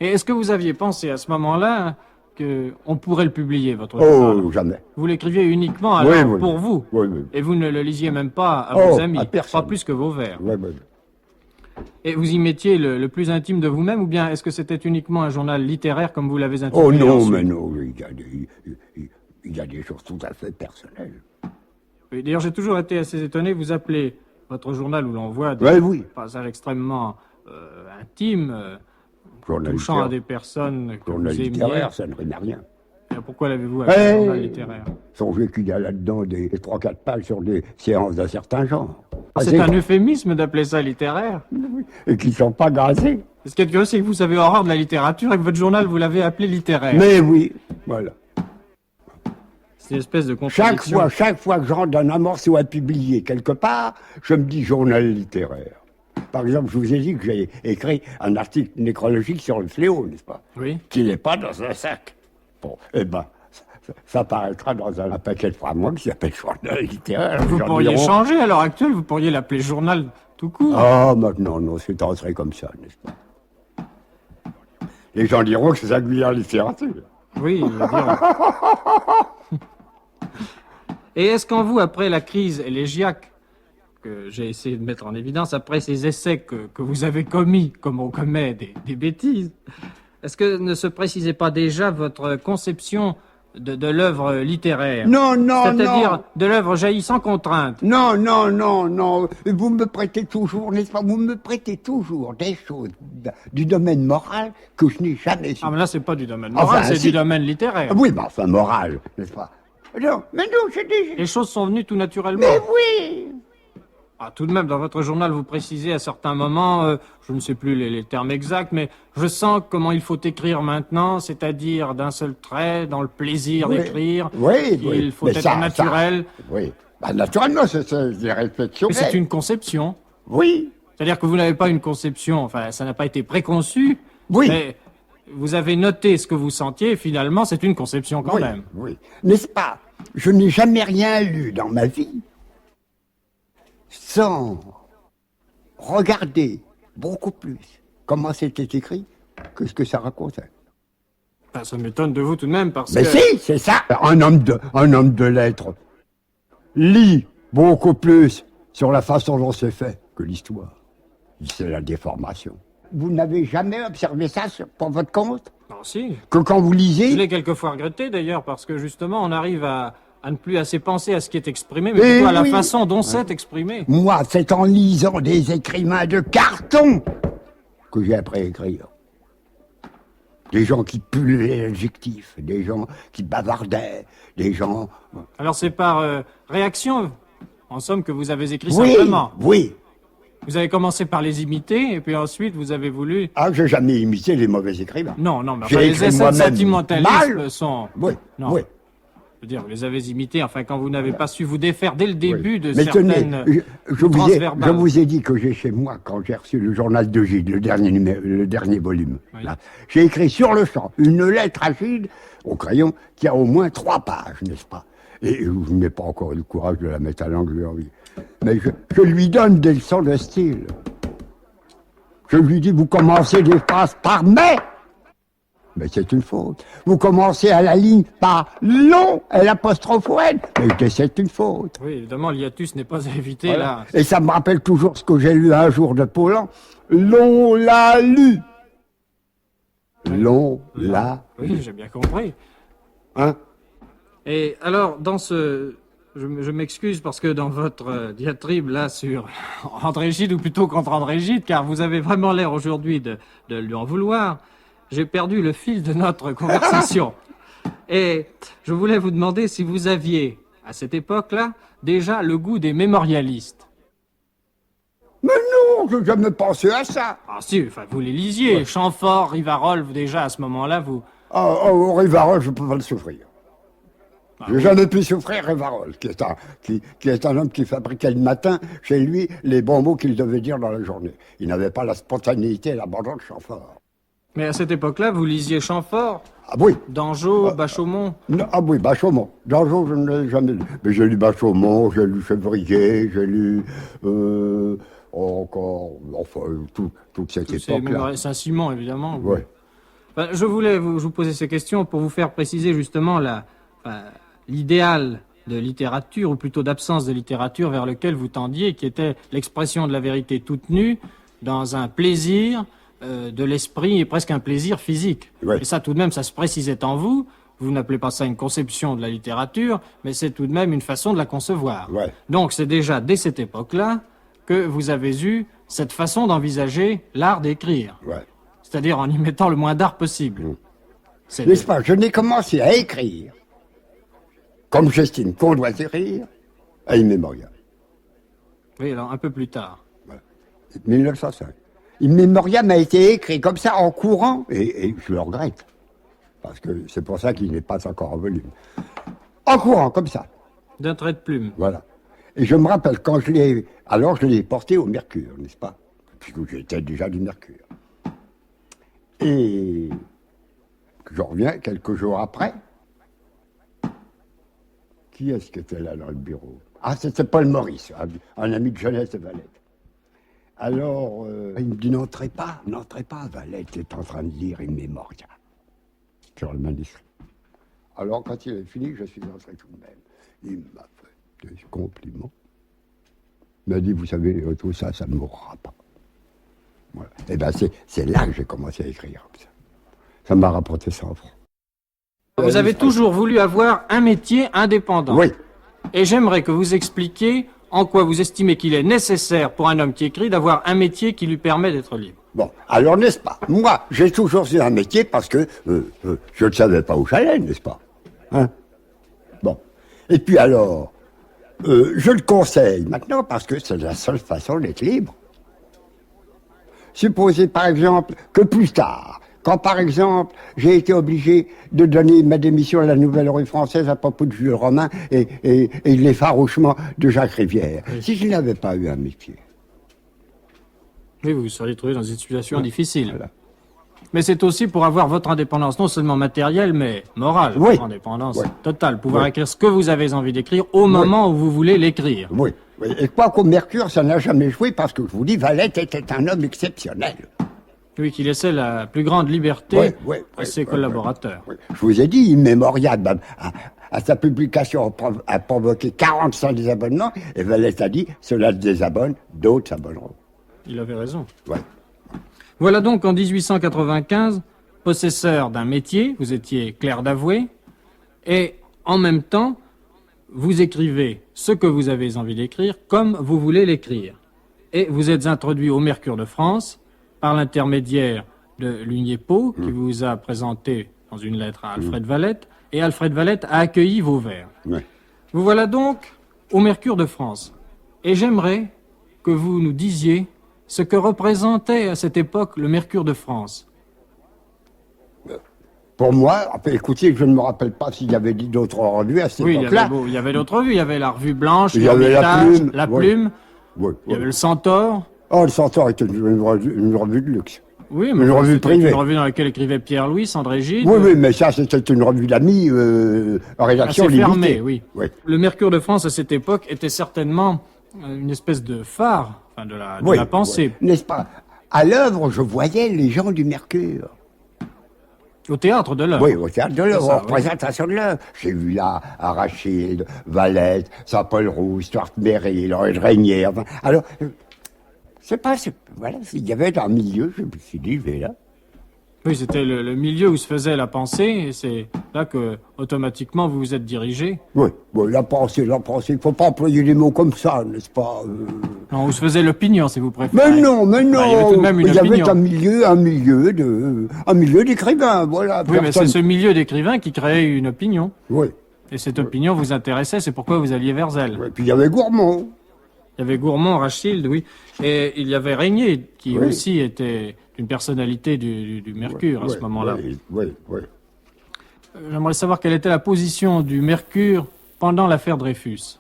Et est-ce que vous aviez pensé à ce moment-là qu'on pourrait le publier, votre journal? Oh, jamais. Vous l'écriviez uniquement alors Oui, oui. pour vous? Oui, oui. Et vous ne le lisiez même pas à Oh, vos amis? à personne. Pas plus que vos vers. Ouais, ouais. Et vous y mettiez le plus intime de vous-même ou bien est-ce que c'était uniquement un journal littéraire comme vous l'avez Oh intitulé non, ensuite? mais non, il y a des choses tout à fait personnelles. Oui, d'ailleurs, j'ai toujours été assez étonné. Vous appelez votre journal où l'on voit des Ouais, oui. passages extrêmement intimes, Journal touchant à littéraire. des personnes que Journal vous aimiez. littéraire, ça ne rime à rien. Et pourquoi l'avez-vous appelé Hey journal littéraire? Songez qu'il y a là-dedans des 3-4 pages sur des séances d'un certain genre. C'est un euphémisme d'appeler ça littéraire. Et qui ne sont pas gazés. Ce qui est curieux, c'est que vous avez horreur de la littérature et que votre journal, vous l'avez appelé littéraire. Mais oui, voilà. C'est une espèce de contradiction. Chaque fois que j'en donne un morceau à publier quelque part, je me dis journal littéraire. Par exemple, je vous ai dit que j'ai écrit un article nécrologique sur le fléau, n'est-ce pas? Oui. Qui n'est pas dans un sac. Bon, eh ben, ça apparaîtra dans un paquet de frameworks qui s'appelle journal littéraire. Vous Les gens pourriez diront, changer à l'heure actuelle, vous pourriez l'appeler journal tout court. Ah, maintenant, non, c'est entré comme ça, n'est-ce pas? Les gens diront que c'est singulière littérature. Oui, il va dire. Et est-ce qu'en vous, après la crise élégiaque, que j'ai essayé de mettre en évidence, après ces essais que vous avez commis, comme on commet des bêtises, est-ce que ne se précisait pas déjà votre conception de l'œuvre littéraire? Non, non, C'est-à-dire non. de l'œuvre jaillit sans contrainte. Non, non, non, non. Vous me prêtez toujours, n'est-ce pas? Vous me prêtez toujours des choses du domaine moral que je n'ai jamais su. Ah, mais là, c'est pas du domaine moral, Enfin, c'est si. du domaine littéraire. Oui, mais enfin, moral, n'est-ce pas? Non, mais non, j'ai dit... Les choses sont venues tout naturellement. Mais oui! Ah, tout de même, dans votre journal, vous précisez à certains moments, je ne sais plus les termes exacts, mais je sens comment il faut écrire maintenant, c'est-à-dire d'un seul trait, dans le plaisir Oui. d'écrire. Oui, qu'il oui. faut Mais être ça, naturel. Oui. Bah, naturellement, c'est des réflexions. Mais c'est une conception. Oui. C'est-à-dire que vous n'avez pas une conception, enfin, ça n'a pas été préconçu. Oui. Mais vous avez noté ce que vous sentiez, et finalement, c'est une conception quand Oui, même. oui. N'est-ce pas? Je n'ai jamais rien lu dans ma vie sans regarder beaucoup plus comment c'était écrit que ce que ça racontait. Enfin, ça m'étonne de vous tout de même, parce Mais que... si, c'est ça. Un homme de lettres lit beaucoup plus sur la façon dont c'est fait que l'histoire. C'est la déformation. Vous n'avez jamais observé ça pour votre compte? Non, si. Que quand vous Je lisez... l'ai quelquefois regretté d'ailleurs, parce que justement, on arrive à ne plus assez penser à ce qui est exprimé, mais Eh plutôt à la oui. façon dont c'est exprimé. Moi, c'est en lisant des écrivains de carton que j'ai appris à écrire. Des gens qui pullaient l'adjectif, des gens qui bavardaient, des gens... Alors c'est par réaction, en somme, que vous avez écrit Oui, simplement. oui. Vous avez commencé par les imiter, et puis ensuite vous avez voulu... Ah, j'ai jamais imité les mauvais écrivains. Non, mais J'ai enfin, les écrit essais de moi-même sentimentalisme mal. sont... Oui, Non. oui. veux dire, vous les avez imités, enfin, quand vous n'avez pas su vous défaire dès le début de Mais tenez, certaines je transverbales. vous ai dit que j'ai chez moi, quand j'ai reçu le journal de Gide, le dernier volume, Oui. là, j'ai écrit sur le champ une lettre à Gide, au crayon, qui a au moins 3 pages, n'est-ce pas? Et je n'ai pas encore eu le courage de la mettre à l'angle. Mais je lui donne des leçons de style. Je lui dis, vous commencez des phrases par mais. Mais c'est une faute. Vous commencez à la ligne par long, l'apostrophe N. Mais c'est une faute. Oui, évidemment, l'hiatus n'est pas à éviter, Voilà. là. Et ça me rappelle toujours ce que j'ai lu un jour de Paulan. L'on l'a lu. L'on l'a lu. Oui, j'ai bien compris. Hein? Et alors, dans ce... Je m'excuse parce que dans votre diatribe, là, sur André Gide, ou plutôt contre André Gide, car vous avez vraiment l'air aujourd'hui de lui en vouloir, j'ai perdu le fil de notre conversation. Et je voulais vous demander si vous aviez, à cette époque-là, déjà le goût des mémorialistes. Mais non, je n'ai jamais pensé à ça. Ah si, enfin, vous les lisiez, ouais. Chamfort, Rivarol, déjà, à ce moment-là, vous... Oh, Rivarol, je ne peux pas le souffrir. J'ai jamais pu souffrir Rivarol, qui est un homme qui fabriquait le matin, chez lui, les bons mots qu'il devait dire dans la journée. Il n'avait pas la spontanéité et l'abandon de Chamfort. Mais à cette époque-là, vous lisiez Chamfort? Ah oui. Dangeau, Bachaumont? Ah oui, Bachaumont. Dangeau, je ne l'ai jamais lu. Mais j'ai lu Bachaumont, j'ai lu Chevrier, j'ai lu... encore... Enfin, toute cette époque-là. Saint-Simon, évidemment. Oui. Enfin, je voulais vous poser ces questions pour vous faire préciser justement l'idéal de littérature, ou plutôt d'absence de littérature vers lequel vous tendiez, qui était l'expression de la vérité toute nue, dans un plaisir de l'esprit et presque un plaisir physique. Ouais. Et ça, tout de même, ça se précisait en vous. Vous n'appelez pas ça une conception de la littérature, mais c'est tout de même une façon de la concevoir. Ouais. Donc c'est déjà dès cette époque-là que vous avez eu cette façon d'envisager l'art d'écrire. Ouais. C'est-à-dire en y mettant le moins d'art possible. N'est-ce pas? Je n'ai commencé à écrire, comme j'estime qu'on doit écrire, à Immémorial. Oui, alors un peu plus tard. Voilà. 1905. Immémorial m'a été écrit comme ça, en courant, et je le regrette. Parce que c'est pour ça qu'il n'est pas encore en volume. En courant, comme ça. D'un trait de plume. Voilà. Et je me rappelle, quand je l'ai porté au Mercure, n'est-ce pas? Puisque j'étais déjà du Mercure. Et je reviens quelques jours après. Qui est-ce qui était là dans le bureau? Ah, c'était Paul Maurice, un ami de jeunesse de Valette. Alors, il me dit, n'entrez pas, Valette est en train de lire Immémorial sur le manuscrit. Alors, quand il est fini, je suis entré tout de même. Il m'a fait des compliments. Il m'a dit, vous savez, tout ça, ça ne mourra pas. Voilà. Et bien, c'est là que j'ai commencé à écrire comme ça. Ça m'a rapporté 100 francs. Vous avez toujours voulu avoir un métier indépendant. Oui. Et j'aimerais que vous expliquiez en quoi vous estimez qu'il est nécessaire pour un homme qui écrit d'avoir un métier qui lui permet d'être libre. Bon, alors n'est-ce pas? Moi, j'ai toujours eu un métier parce que je ne savais pas où j'allais, n'est-ce pas? Hein? Bon. Et puis alors, je le conseille maintenant parce que c'est la seule façon d'être libre. Supposez par exemple que plus tard, quand par exemple j'ai été obligé de donner ma démission à la Nouvelle Revue Française à propos de Jules Romain et l'effarouchement de Jacques Rivière, oui. Si je n'avais pas eu un métier. Oui, vous vous seriez trouvé dans une situation difficile. Voilà. Mais c'est aussi pour avoir votre indépendance, non seulement matérielle, mais morale. Oui. Votre indépendance totale. Pouvoir écrire ce que vous avez envie d'écrire au moment où vous voulez l'écrire. Oui. Et quoi qu'au Mercure, ça n'a jamais joué parce que je vous dis, Valette était un homme exceptionnel. Oui, qui laissait la plus grande liberté à ses collaborateurs. Oui. Je vous ai dit, Immémorial, à sa publication, a provoqué 45 désabonnements, et Valette a dit, cela se désabonne, d'autres s'abonneront. Il avait raison. Ouais. Voilà donc en 1895, possesseur d'un métier, vous étiez clerc d'avoué, et en même temps, vous écrivez ce que vous avez envie d'écrire comme vous voulez l'écrire. Et vous êtes introduit au Mercure de France par l'intermédiaire de Lugné-Pau, qui vous a présenté dans une lettre à Alfred Valette, et Alfred Valette a accueilli vos vers. Ouais. Vous voilà donc au Mercure de France. Et j'aimerais que vous nous disiez ce que représentait à cette époque le Mercure de France. Pour moi, enfin, écoutez, je ne me rappelle pas s'il y avait dit d'autres revues à cette Oui, époque-là. il y avait d'autres revues. Il y avait la Revue Blanche, Il y avait La l'Ermitage, Plume, La ouais. Plume. Oui, Il y avait le Centaure. Oh, le Centaure était une revue de luxe. Oui, mais Une revue c'était privée. une revue dans laquelle écrivait Pierre-Louis, André Gide. Oui, oui, mais ça, c'était une revue d'amis, en rédaction Assez limitée. fermée, oui. Oui. Le Mercure de France, à cette époque, était certainement une espèce de phare de Oui, la pensée. oui. N'est-ce pas? À l'œuvre, je voyais les gens du Mercure. Au théâtre de l'œuvre. Oui, au théâtre de l'œuvre, C'est ça, en représentation de l'œuvre. J'ai vu là Arachide, Valette, Saint-Paul-Rouge, Stuart Berry, Lloyd Régnier. Enfin, alors, voilà, il y avait un milieu, je me suis dit, je vais là. Oui, c'était le milieu où se faisait la pensée, et c'est là que, automatiquement, vous vous êtes dirigé. Oui, oui, la pensée, il ne faut pas employer les mots comme ça, n'est-ce pas? Non, où se faisait l'opinion, si vous préférez. Mais non, Bah, il y avait tout de même une il y avait opinion. un milieu d'écrivains, voilà. Oui, mais c'est ce milieu d'écrivains qui créait une opinion. Oui, Et cette opinion vous intéressait, c'est pourquoi vous alliez vers elle. oui, puis il y avait Gourmand. Il y avait Gourmand, Rachilde, oui. Et il y avait Régnier, qui Oui. aussi était une personnalité du Mercure à ce moment-là. Oui, oui, oui. J'aimerais savoir quelle était la position du Mercure pendant l'affaire Dreyfus.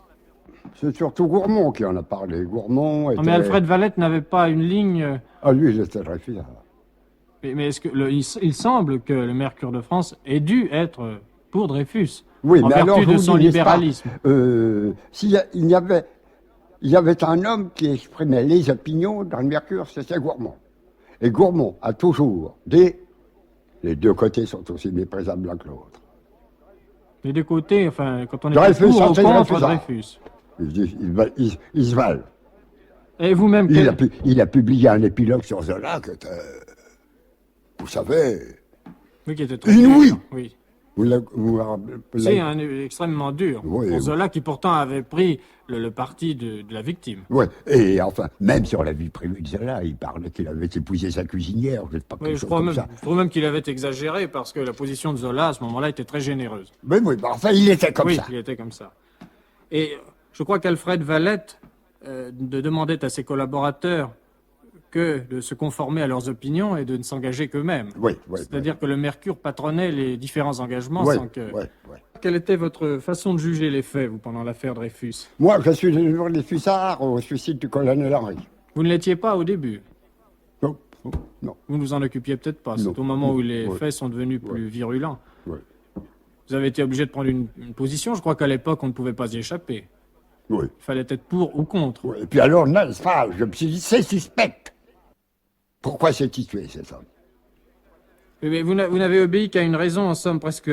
C'est surtout Gourmand qui en a parlé. Gourmand était... Non, mais Alfred Valette n'avait pas une ligne... Ah, lui, il était très fier. Mais est-ce que il semble que le Mercure de France ait dû être pour Dreyfus, Oui, en mais vertu alors, je de vous son dis, n'est-ce pas, libéralisme. il y avait un homme qui exprimait les opinions dans le Mercure, c'était Gourmand. Et Gourmand a toujours dit, les deux côtés sont aussi méprisables l'un que l'autre. Les deux côtés, enfin, quand on est Dreyfus, pour ou c'est contre Dreyfus. Dreyfus. Ils se valent. Et vous-même, Il a publié un épilogue sur Zola qui était, vous savez, oui, qui était très inouï. dur, oui. C'est Extrêmement dur. Oui, Pour oui. Zola, qui pourtant avait pris le parti de la victime. Ouais. Et enfin, même sur la vie privée de Zola, il parlait qu'il avait épousé sa cuisinière, je sais pas, Oui, quelque je chose crois comme ça. même qu'il avait exagéré parce que la position de Zola à ce moment-là était très généreuse. Mais oui, bah, enfin, il était comme oui, ça. il était comme ça. Et je crois qu'Alfred Valette demandait à ses collaborateurs que de se conformer à leurs opinions et de ne s'engager qu'eux-mêmes. Oui, oui. C'est-à-dire que le Mercure patronnait les différents engagements Oui, sans que... oui, oui. Quelle était votre façon de juger les faits, vous, pendant l'affaire Dreyfus? Moi, je suis le des fusards au suicide du colonel Henry. Vous ne l'étiez pas au début. Non, non. Vous ne vous en occupiez peut-être pas. Non. C'est au moment où les Oui. faits sont devenus plus virulents. Oui. Vous avez été obligé de prendre une position. Je crois qu'à l'époque, on ne pouvait pas y échapper. Oui. Il fallait être pour ou contre. Oui. Et puis alors, n'est-ce pas, je me suis dit, c'est suspect. Pourquoi s'est-il tué, cet homme? Mais vous n'avez obéi qu'à une raison, en somme, presque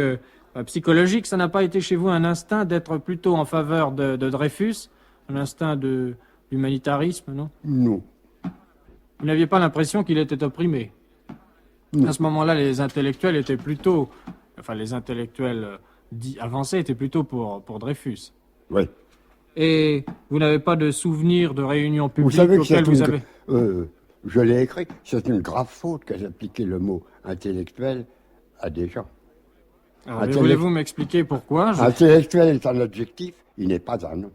psychologique. Ça n'a pas été chez vous un instinct d'être plutôt en faveur de Dreyfus, un instinct d'humanitarisme, non? Non. Vous n'aviez pas l'impression qu'il était opprimé? Non. À ce moment-là, les intellectuels étaient plutôt... Enfin, les intellectuels dits avancés étaient plutôt pour Dreyfus. Oui. Et vous n'avez pas de souvenir de réunions Vous publiques savez que auxquelles vous avez... je l'ai écrit, c'est une grave faute que d'appliquer le mot intellectuel à des gens. Alors, voulez-vous m'expliquer pourquoi? Intellectuel est un adjectif, il n'est pas un nom.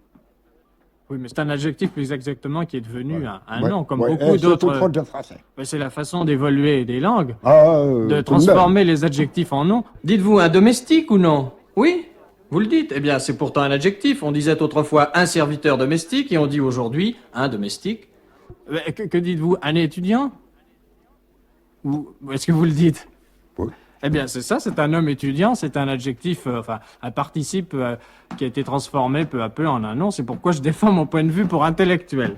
Oui, mais c'est un adjectif plus exactement qui est devenu un Ouais, nom, comme ouais, beaucoup et surtout d'autres... faute de français. Mais c'est la façon d'évoluer des langues, De de transformer les adjectifs en noms. Dites-vous un domestique ou non? Oui, vous le dites. Eh bien, c'est pourtant un adjectif. On disait autrefois un serviteur domestique et on dit aujourd'hui un domestique. Que dites-vous? Un étudiant? Ou est-ce que vous le dites? Oui. Eh bien, c'est ça, c'est un homme étudiant, c'est un adjectif, un participe qui a été transformé peu à peu en un nom. C'est pourquoi je défends mon point de vue pour intellectuel.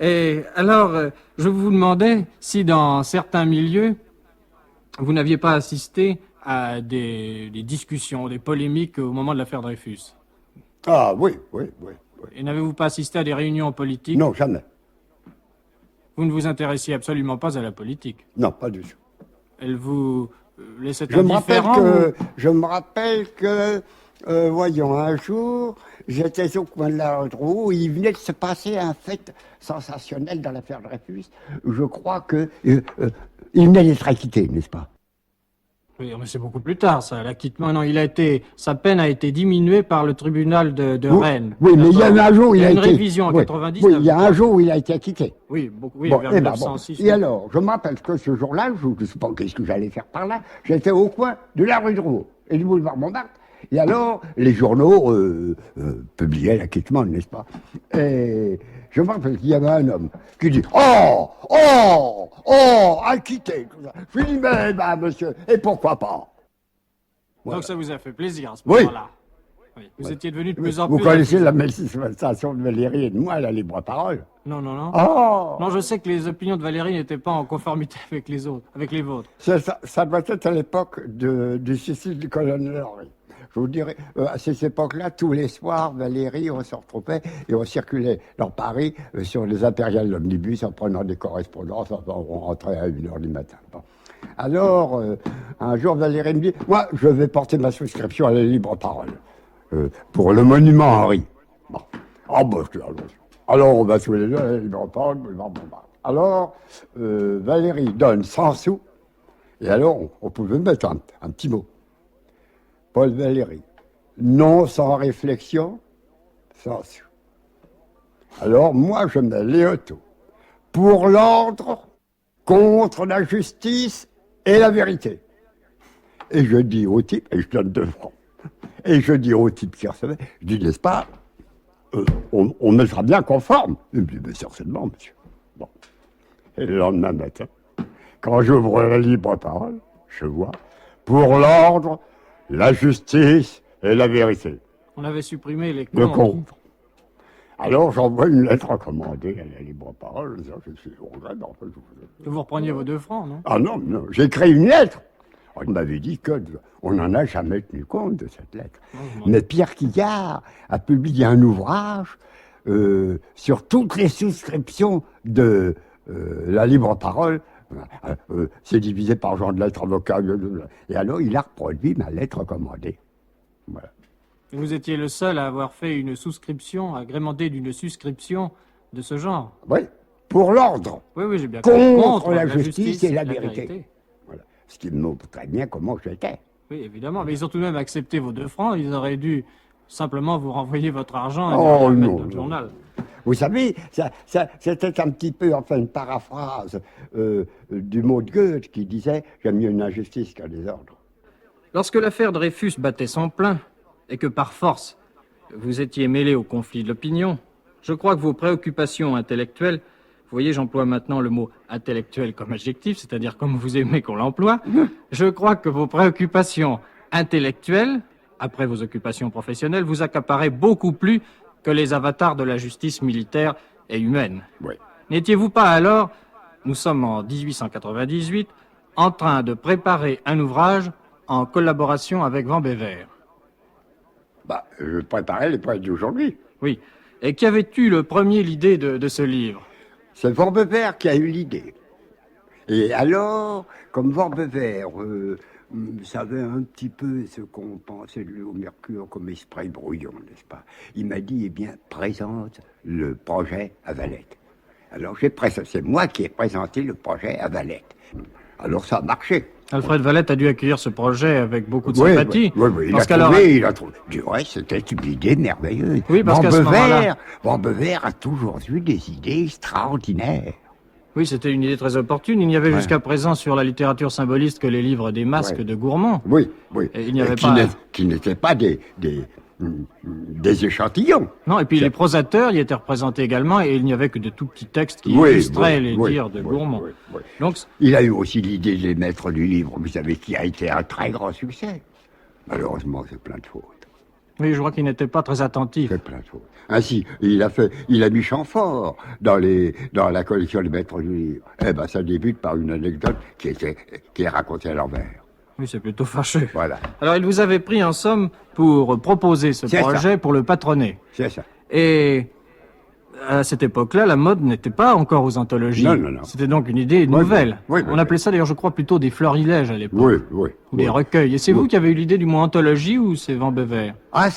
Et alors, je vous demandais si dans certains milieux, vous n'aviez pas assisté à des discussions, des polémiques au moment de l'affaire Dreyfus. Ah oui, oui, oui. Oui. Et n'avez-vous pas assisté à des réunions politiques? Non, jamais. Vous ne vous intéressiez absolument pas à la politique. Non, pas du tout. Elle vous laissait Je me indifférent? me rappelle que, voyons, un jour, j'étais au coin de la rue, il venait de se passer un fait sensationnel dans l'affaire Dreyfus. Je crois que il venait d'être acquitté, n'est-ce pas? Oui, mais c'est beaucoup plus tard, ça. L'acquittement, non, sa peine a été diminuée par le tribunal de Oui, Rennes. oui, mais il y a un jour où Il y a une été... révision en oui, 99. Oui, il y a un jour où il a été acquitté. Oui, oui, Bon, vers eh ben, 1906. bon. Et alors, je me rappelle que ce jour-là, je ne sais pas qu'est-ce que j'allais faire par là, j'étais au coin de la rue de Rouault et du boulevard Montmartre. Et alors, les journaux publiaient l'acquittement, n'est-ce pas? Et je me rappelle qu'il y avait un homme qui dit « Oh, oh, oh, acquitté !» Je lui dis « Mais, monsieur, et pourquoi pas ?» Donc ça vous a fait plaisir à ce Oui. moment-là. Oui. Vous étiez devenu de plus en Vous plus... connaissez la manifestation de Valérie et de moi, la libre parole? Non, non, non. Oh! Non, je sais que les opinions de Valérie n'étaient pas en conformité avec les autres, avec les vôtres. Ça doit être à l'époque du suicide du colonel Henry. Je vous dirais, à cette époque-là, tous les soirs, Valérie, on se retrouvait et on circulait dans Paris sur les impériales d'omnibus en prenant des correspondances. Enfin, on rentrait à 1h du matin. Bon. Alors, un jour, Valérie me dit, moi, je vais porter ma souscription à la libre parole pour le monument Henry. Bon. Ah, bon, je dis, alors, on va tous les deux à la libre parole. Alors, Valérie donne 100 sous, et alors, on pouvait mettre un petit mot. Paul Valéry. Non sans réflexion, sans sous. Alors, moi, je mets Léoto. Pour l'ordre, contre la justice et la vérité. Et je dis au type, et je donne 2 francs. Et je dis au type qui recevait, je dis, n'est-ce pas, on me sera bien conforme. Il me dit, mais certainement, monsieur. Bon. Et le lendemain matin, quand j'ouvre la libre parole, je vois, pour l'ordre, la justice et la vérité. On avait supprimé les Le comptes. contre. Alors j'envoie une lettre recommandée à la libre parole, en disant, je suis au regret, en fait, Que vous repreniez vos 2 francs, non? Ah non, non, j'ai écrit une lettre. On m'avait dit qu'on n'en a jamais tenu compte de cette lettre. Mais Pierre Quillard a publié un ouvrage sur toutes les souscriptions de la libre parole. C'est divisé par genre de lettres avocats. Et alors, il a reproduit ma lettre recommandée. Voilà. Vous étiez le seul à avoir fait une souscription, agrémentée d'une souscription de ce genre. Oui, pour l'ordre. Oui, oui, j'ai bien compris. Contre la justice et la vérité. Voilà. Ce qui me montre très bien comment j'étais. Oui, évidemment. Mais ils ont tout de même accepté vos 2 francs. Ils auraient dû simplement vous renvoyer votre argent et Oh, le mettre non, dans le non. journal. Vous savez, c'était un petit peu, enfin, une paraphrase du mot de Goethe qui disait « J'aime mieux une injustice qu'un désordre ». Lorsque l'affaire Dreyfus battait son plein, et que par force, vous étiez mêlé au conflit de l'opinion, je crois que vos préoccupations intellectuelles, vous voyez, j'emploie maintenant le mot intellectuel comme adjectif, c'est-à-dire comme vous aimez qu'on l'emploie, je crois que vos préoccupations intellectuelles, après vos occupations professionnelles, vous accaparaient beaucoup plus que les avatars de la justice militaire et humaine. Oui. N'étiez-vous pas alors, nous sommes en 1898, en train de préparer un ouvrage en collaboration avec Van Bever? Je préparais les poètes d'aujourd'hui. Oui. Et qui avait eu le premier l'idée de ce livre? C'est Van Bever qui a eu l'idée. Et alors, comme Van Bever savait un petit peu ce qu'on pensait de lui au mercure comme esprit brouillon, n'est-ce pas? Il m'a dit, eh bien, présente le projet à Valette. Alors, c'est moi qui ai présenté le projet à Valette. Alors, ça a marché. Alfred Valette a dû accueillir ce projet avec beaucoup de sympathie. Oui, il a trouvé. Du reste, c'était une idée merveilleuse. Oui, parce qu'à ce moment-là... Van Bever a toujours eu des idées extraordinaires. Oui, c'était une idée très opportune. Il n'y avait jusqu'à présent sur la littérature symboliste que les livres des masques de Gourmand. Oui. Et il n'y avait qui n'étaient pas des échantillons. Non, et puis les prosateurs y étaient représentés également, et il n'y avait que de tout petits textes qui illustraient les dires de Gourmand. Donc, il a eu aussi l'idée des maîtres du livre, vous savez, qui a été un très grand succès. Malheureusement, c'est plein de fautes. Oui, je vois qu'il n'était pas très attentif. C'est plein de fautes. Ainsi, il a mis Chamfort dans la collection des maîtres du livre. Eh ben, ça débute par une anecdote qui est racontée à l'envers. Oui, c'est plutôt fâcheux. Voilà. Alors, il vous avait pris en somme pour proposer ce projet, pour le patronner. C'est ça. Et à cette époque-là, la mode n'était pas encore aux anthologies. Non. C'était donc une idée nouvelle. Oui, On appelait ça d'ailleurs, je crois, plutôt des florilèges à l'époque. Oui. Ou des recueils. Et c'est vous qui avez eu l'idée du mot anthologie ou c'est Van Bever? Ah,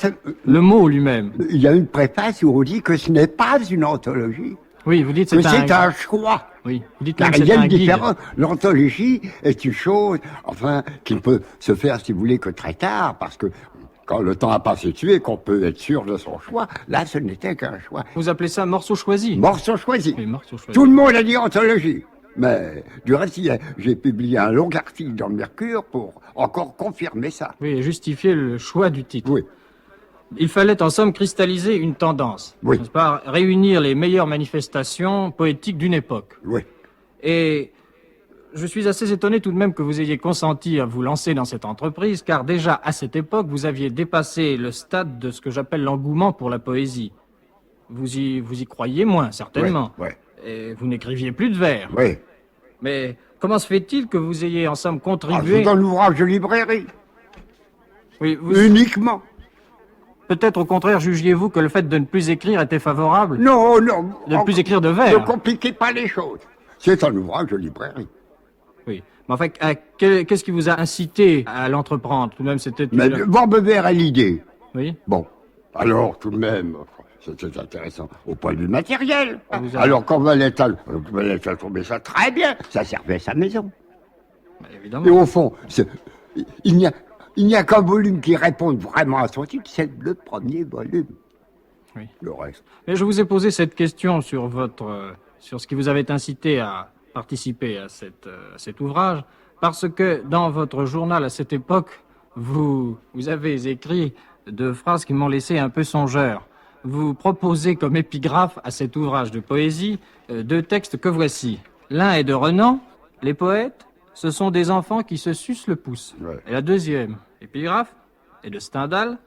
le mot lui-même. Il y a une préface où on dit que ce n'est pas une anthologie. Oui, vous dites que c'est c'est un choix. Oui, vous dites Car même il c'est y a un une guide. différence. L'anthologie est une chose, enfin, qui ne peut se faire, si vous voulez, que très tard, parce que quand le temps a passé dessus et qu'on peut être sûr de son choix, là, ce n'était qu'un choix. Vous appelez ça morceau choisi? Morceau choisi. Oui, morceau choisi. Tout le monde a dit anthologie. Mais du reste, j'ai publié un long article dans le Mercure pour encore confirmer ça. Oui, et justifier le choix du titre. Oui. Il fallait en somme cristalliser une tendance, Oui. n'est-ce pas? Réunir les meilleures manifestations poétiques d'une époque. Oui. Et je suis assez étonné tout de même que vous ayez consenti à vous lancer dans cette entreprise, car déjà à cette époque, vous aviez dépassé le stade de ce que j'appelle l'engouement pour la poésie. Vous y croyiez moins, certainement. Oui. Et vous n'écriviez plus de vers. Oui. Mais comment se fait-il que vous ayez en somme Ah, contribué... c'est dans l'ouvrage de librairie. Oui, Uniquement. peut-être au contraire jugiez-vous que le fait de ne plus écrire était favorable? Non, non. De ne plus écrire de Ne vers? compliquez pas les choses. C'est un ouvrage de librairie. Oui. Mais enfin, qu'est-ce qui vous a incité à l'entreprendre? Tout de même, c'était... Mais Borbevert a l'idée. Oui. Bon. Alors, tout de même, c'était intéressant au point de vue matériel. Vous avez- Alors, quand Valentin a trouvé ça très bien, ça servait à sa maison. Évidemment. Et au fond, il n'y a qu'un volume qui réponde vraiment à son titre, c'est le premier volume. Oui. Le reste. Mais je vous ai posé cette question sur sur ce qui vous avait incité à participer à cet ouvrage, parce que dans votre journal à cette époque, vous avez écrit deux phrases qui m'ont laissé un peu songeur. Vous proposez comme épigraphe à cet ouvrage de poésie deux textes que voici. L'un est de Renan, les poètes, ce sont des enfants qui se sucent le pouce. Ouais. Et la deuxième épigraphe est de Stendhal,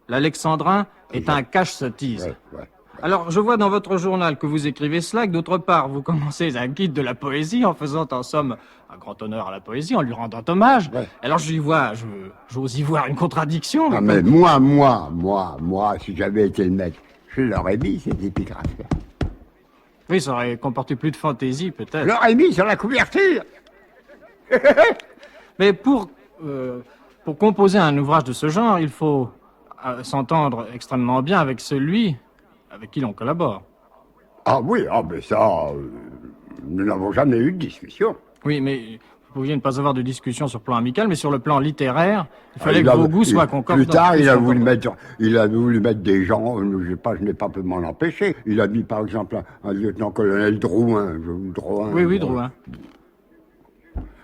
l'Alexandrin est un cache-sottise. Ouais. Alors, je vois dans votre journal que vous écrivez cela, que d'autre part, vous commencez un guide de la poésie en faisant en somme un grand honneur à la poésie, en lui rendant hommage. Ouais. Alors, j'ose y voir une contradiction. Ah, mais moi, si j'avais été le maître, je l'aurais mis, ces épigraphes. Oui, ça aurait comporté plus de fantaisie, Je peut-être. l'aurais mis sur la couverture. Mais pour composer un ouvrage de ce genre, il faut s'entendre extrêmement bien avec celui avec qui l'on collabore. Ah oui, mais ça, nous n'avons jamais eu de discussion. Oui, mais vous pouviez ne pas avoir de discussion sur le plan amical, mais sur le plan littéraire, il fallait que vos goûts soient concordants. Plus tard, il a voulu mettre des gens, je n'ai pas pu m'en empêcher. Il a mis par exemple un lieutenant-colonel Drouin. Oui, Drouin.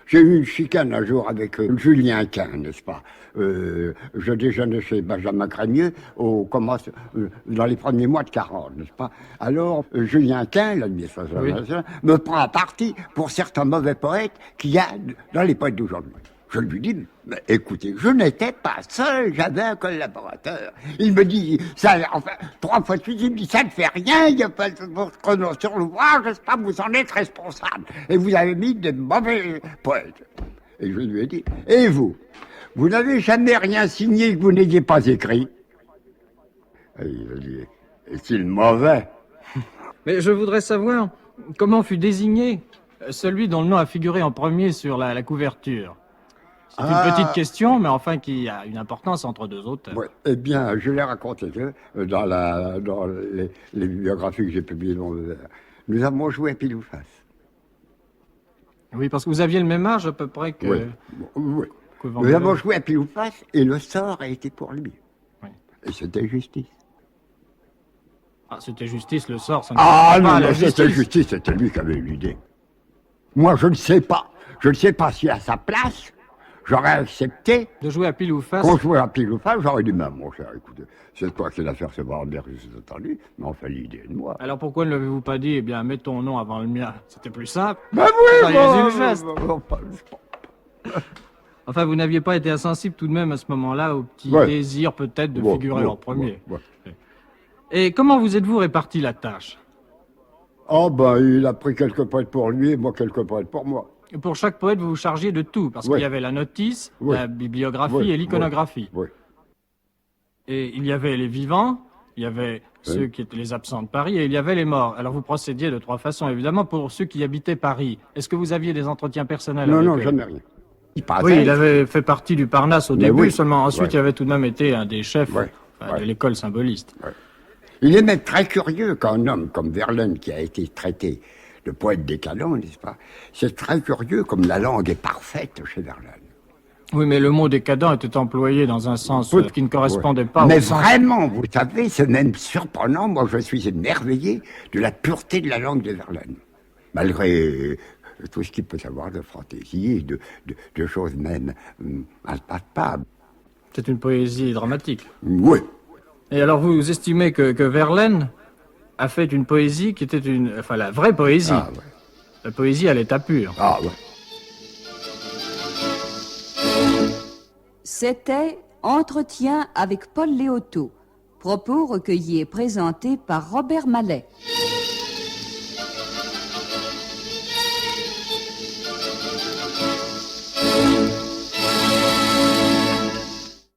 J'ai eu une chicane un jour avec Julien Quin, n'est-ce pas? Je déjeunais chez Benjamin Crémieux dans les premiers mois de 40, n'est-ce pas? Alors, Julien Quin, l'administration nationale, me prend à partie pour certains mauvais poètes qu'il y a dans les poètes d'aujourd'hui. Je lui dis, mais écoutez, je n'étais pas seul, j'avais un collaborateur. Il me dit, ça, enfin, 3 fois de suite, il me dit, ça ne fait rien, il n'y a pas de chrono sur l'ouvrage, n'est-ce pas, vous en êtes responsable. Et vous avez mis de mauvais poètes. Et je lui ai dit, et vous n'avez jamais rien signé que vous n'ayez pas écrit? Et il a dit, est-il mauvais? Mais je voudrais savoir comment fut désigné celui dont le nom a figuré en premier sur la couverture. C'est une petite question, mais enfin qui a une importance entre deux auteurs. Ouais. Eh bien, je l'ai raconté dans les biographies que j'ai publiées. Nous avons joué à pile ou face. Oui, parce que vous aviez le même âge à peu près que... Oui. que Van Nous Gogh. avons joué à pile ou face et le sort a été pour lui. Oui. Et c'était justice. Ah, c'était justice, le sort, ça ne Ah correspond pas à non, la c'était justice, c'était lui qui avait eu l'idée. Moi, je ne sais pas. Je ne sais pas si à sa place, j'aurais accepté De jouer à pile ou face. qu'on jouait à pile ou face. J'aurais dit, mais mon cher, écoutez, c'est toi qui l'as fait recevoir bien que j'ai entendu, mais on fait l'idée de moi. Alors pourquoi ne l'avez-vous pas dit, eh bien, mets ton nom avant le mien? C'était plus simple. Ben oui, Ça y est, une geste. bon. Enfin, vous n'aviez pas été insensible tout de même à ce moment-là au petit Ouais. désir peut-être de Ouais, figurer ouais, en premier. ouais. Et comment vous êtes-vous réparti la tâche? Oh ben, il a pris quelques poètes pour lui et moi quelques poètes pour moi. Et pour chaque poète, vous vous chargiez de tout, parce Ouais. qu'il y avait la notice, Ouais. la bibliographie Ouais, et l'iconographie. Oui. Et il y avait les vivants, il y avait ceux qui étaient les absents de Paris, et il y avait les morts. Alors vous procédiez de 3 façons, évidemment, pour ceux qui habitaient Paris. Est-ce que vous aviez des entretiens personnels Non, avec non, eux? jamais rien. Il passait. Oui, il avait fait partie du Parnasse au Mais début, oui. seulement ensuite Ouais. il avait tout de même été un des chefs Ouais. de l'école symboliste. Il est même très curieux qu'un homme comme Verlaine, qui a été traité de poète décadent, n'est-ce pas? C'est très curieux comme la langue est parfaite chez Verlaine. Oui, mais le mot décadent était employé dans un sens qui ne correspondait pas Mais au sens... vraiment, vous savez, c'est même surprenant. Moi, je suis émerveillé de la pureté de la langue de Verlaine. Malgré tout ce qu'il peut savoir de fantaisie, de choses même impalpables. C'est une poésie dramatique. Oui. Et alors vous estimez que Verlaine a fait une poésie qui était la vraie poésie. Ah, ouais. La poésie à l'état pur. Ah, ouais. C'était Entretien avec Paul Léotot. Propos recueillis et présentés par Robert Mallet.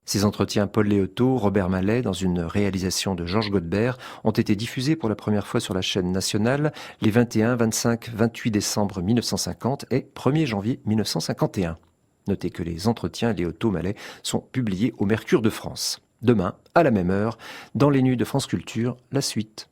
Ces entretiens Paul Léotot, Robert Mallet, dans une réalisation de Georges Godebert, ont été diffusés pour la première fois sur la chaîne nationale les 21, 25, 28 décembre 1950 et 1er janvier 1951. Notez que les entretiens Léotot-Mallet sont publiés au Mercure de France. Demain, à la même heure, dans les Nuits de France Culture, la suite.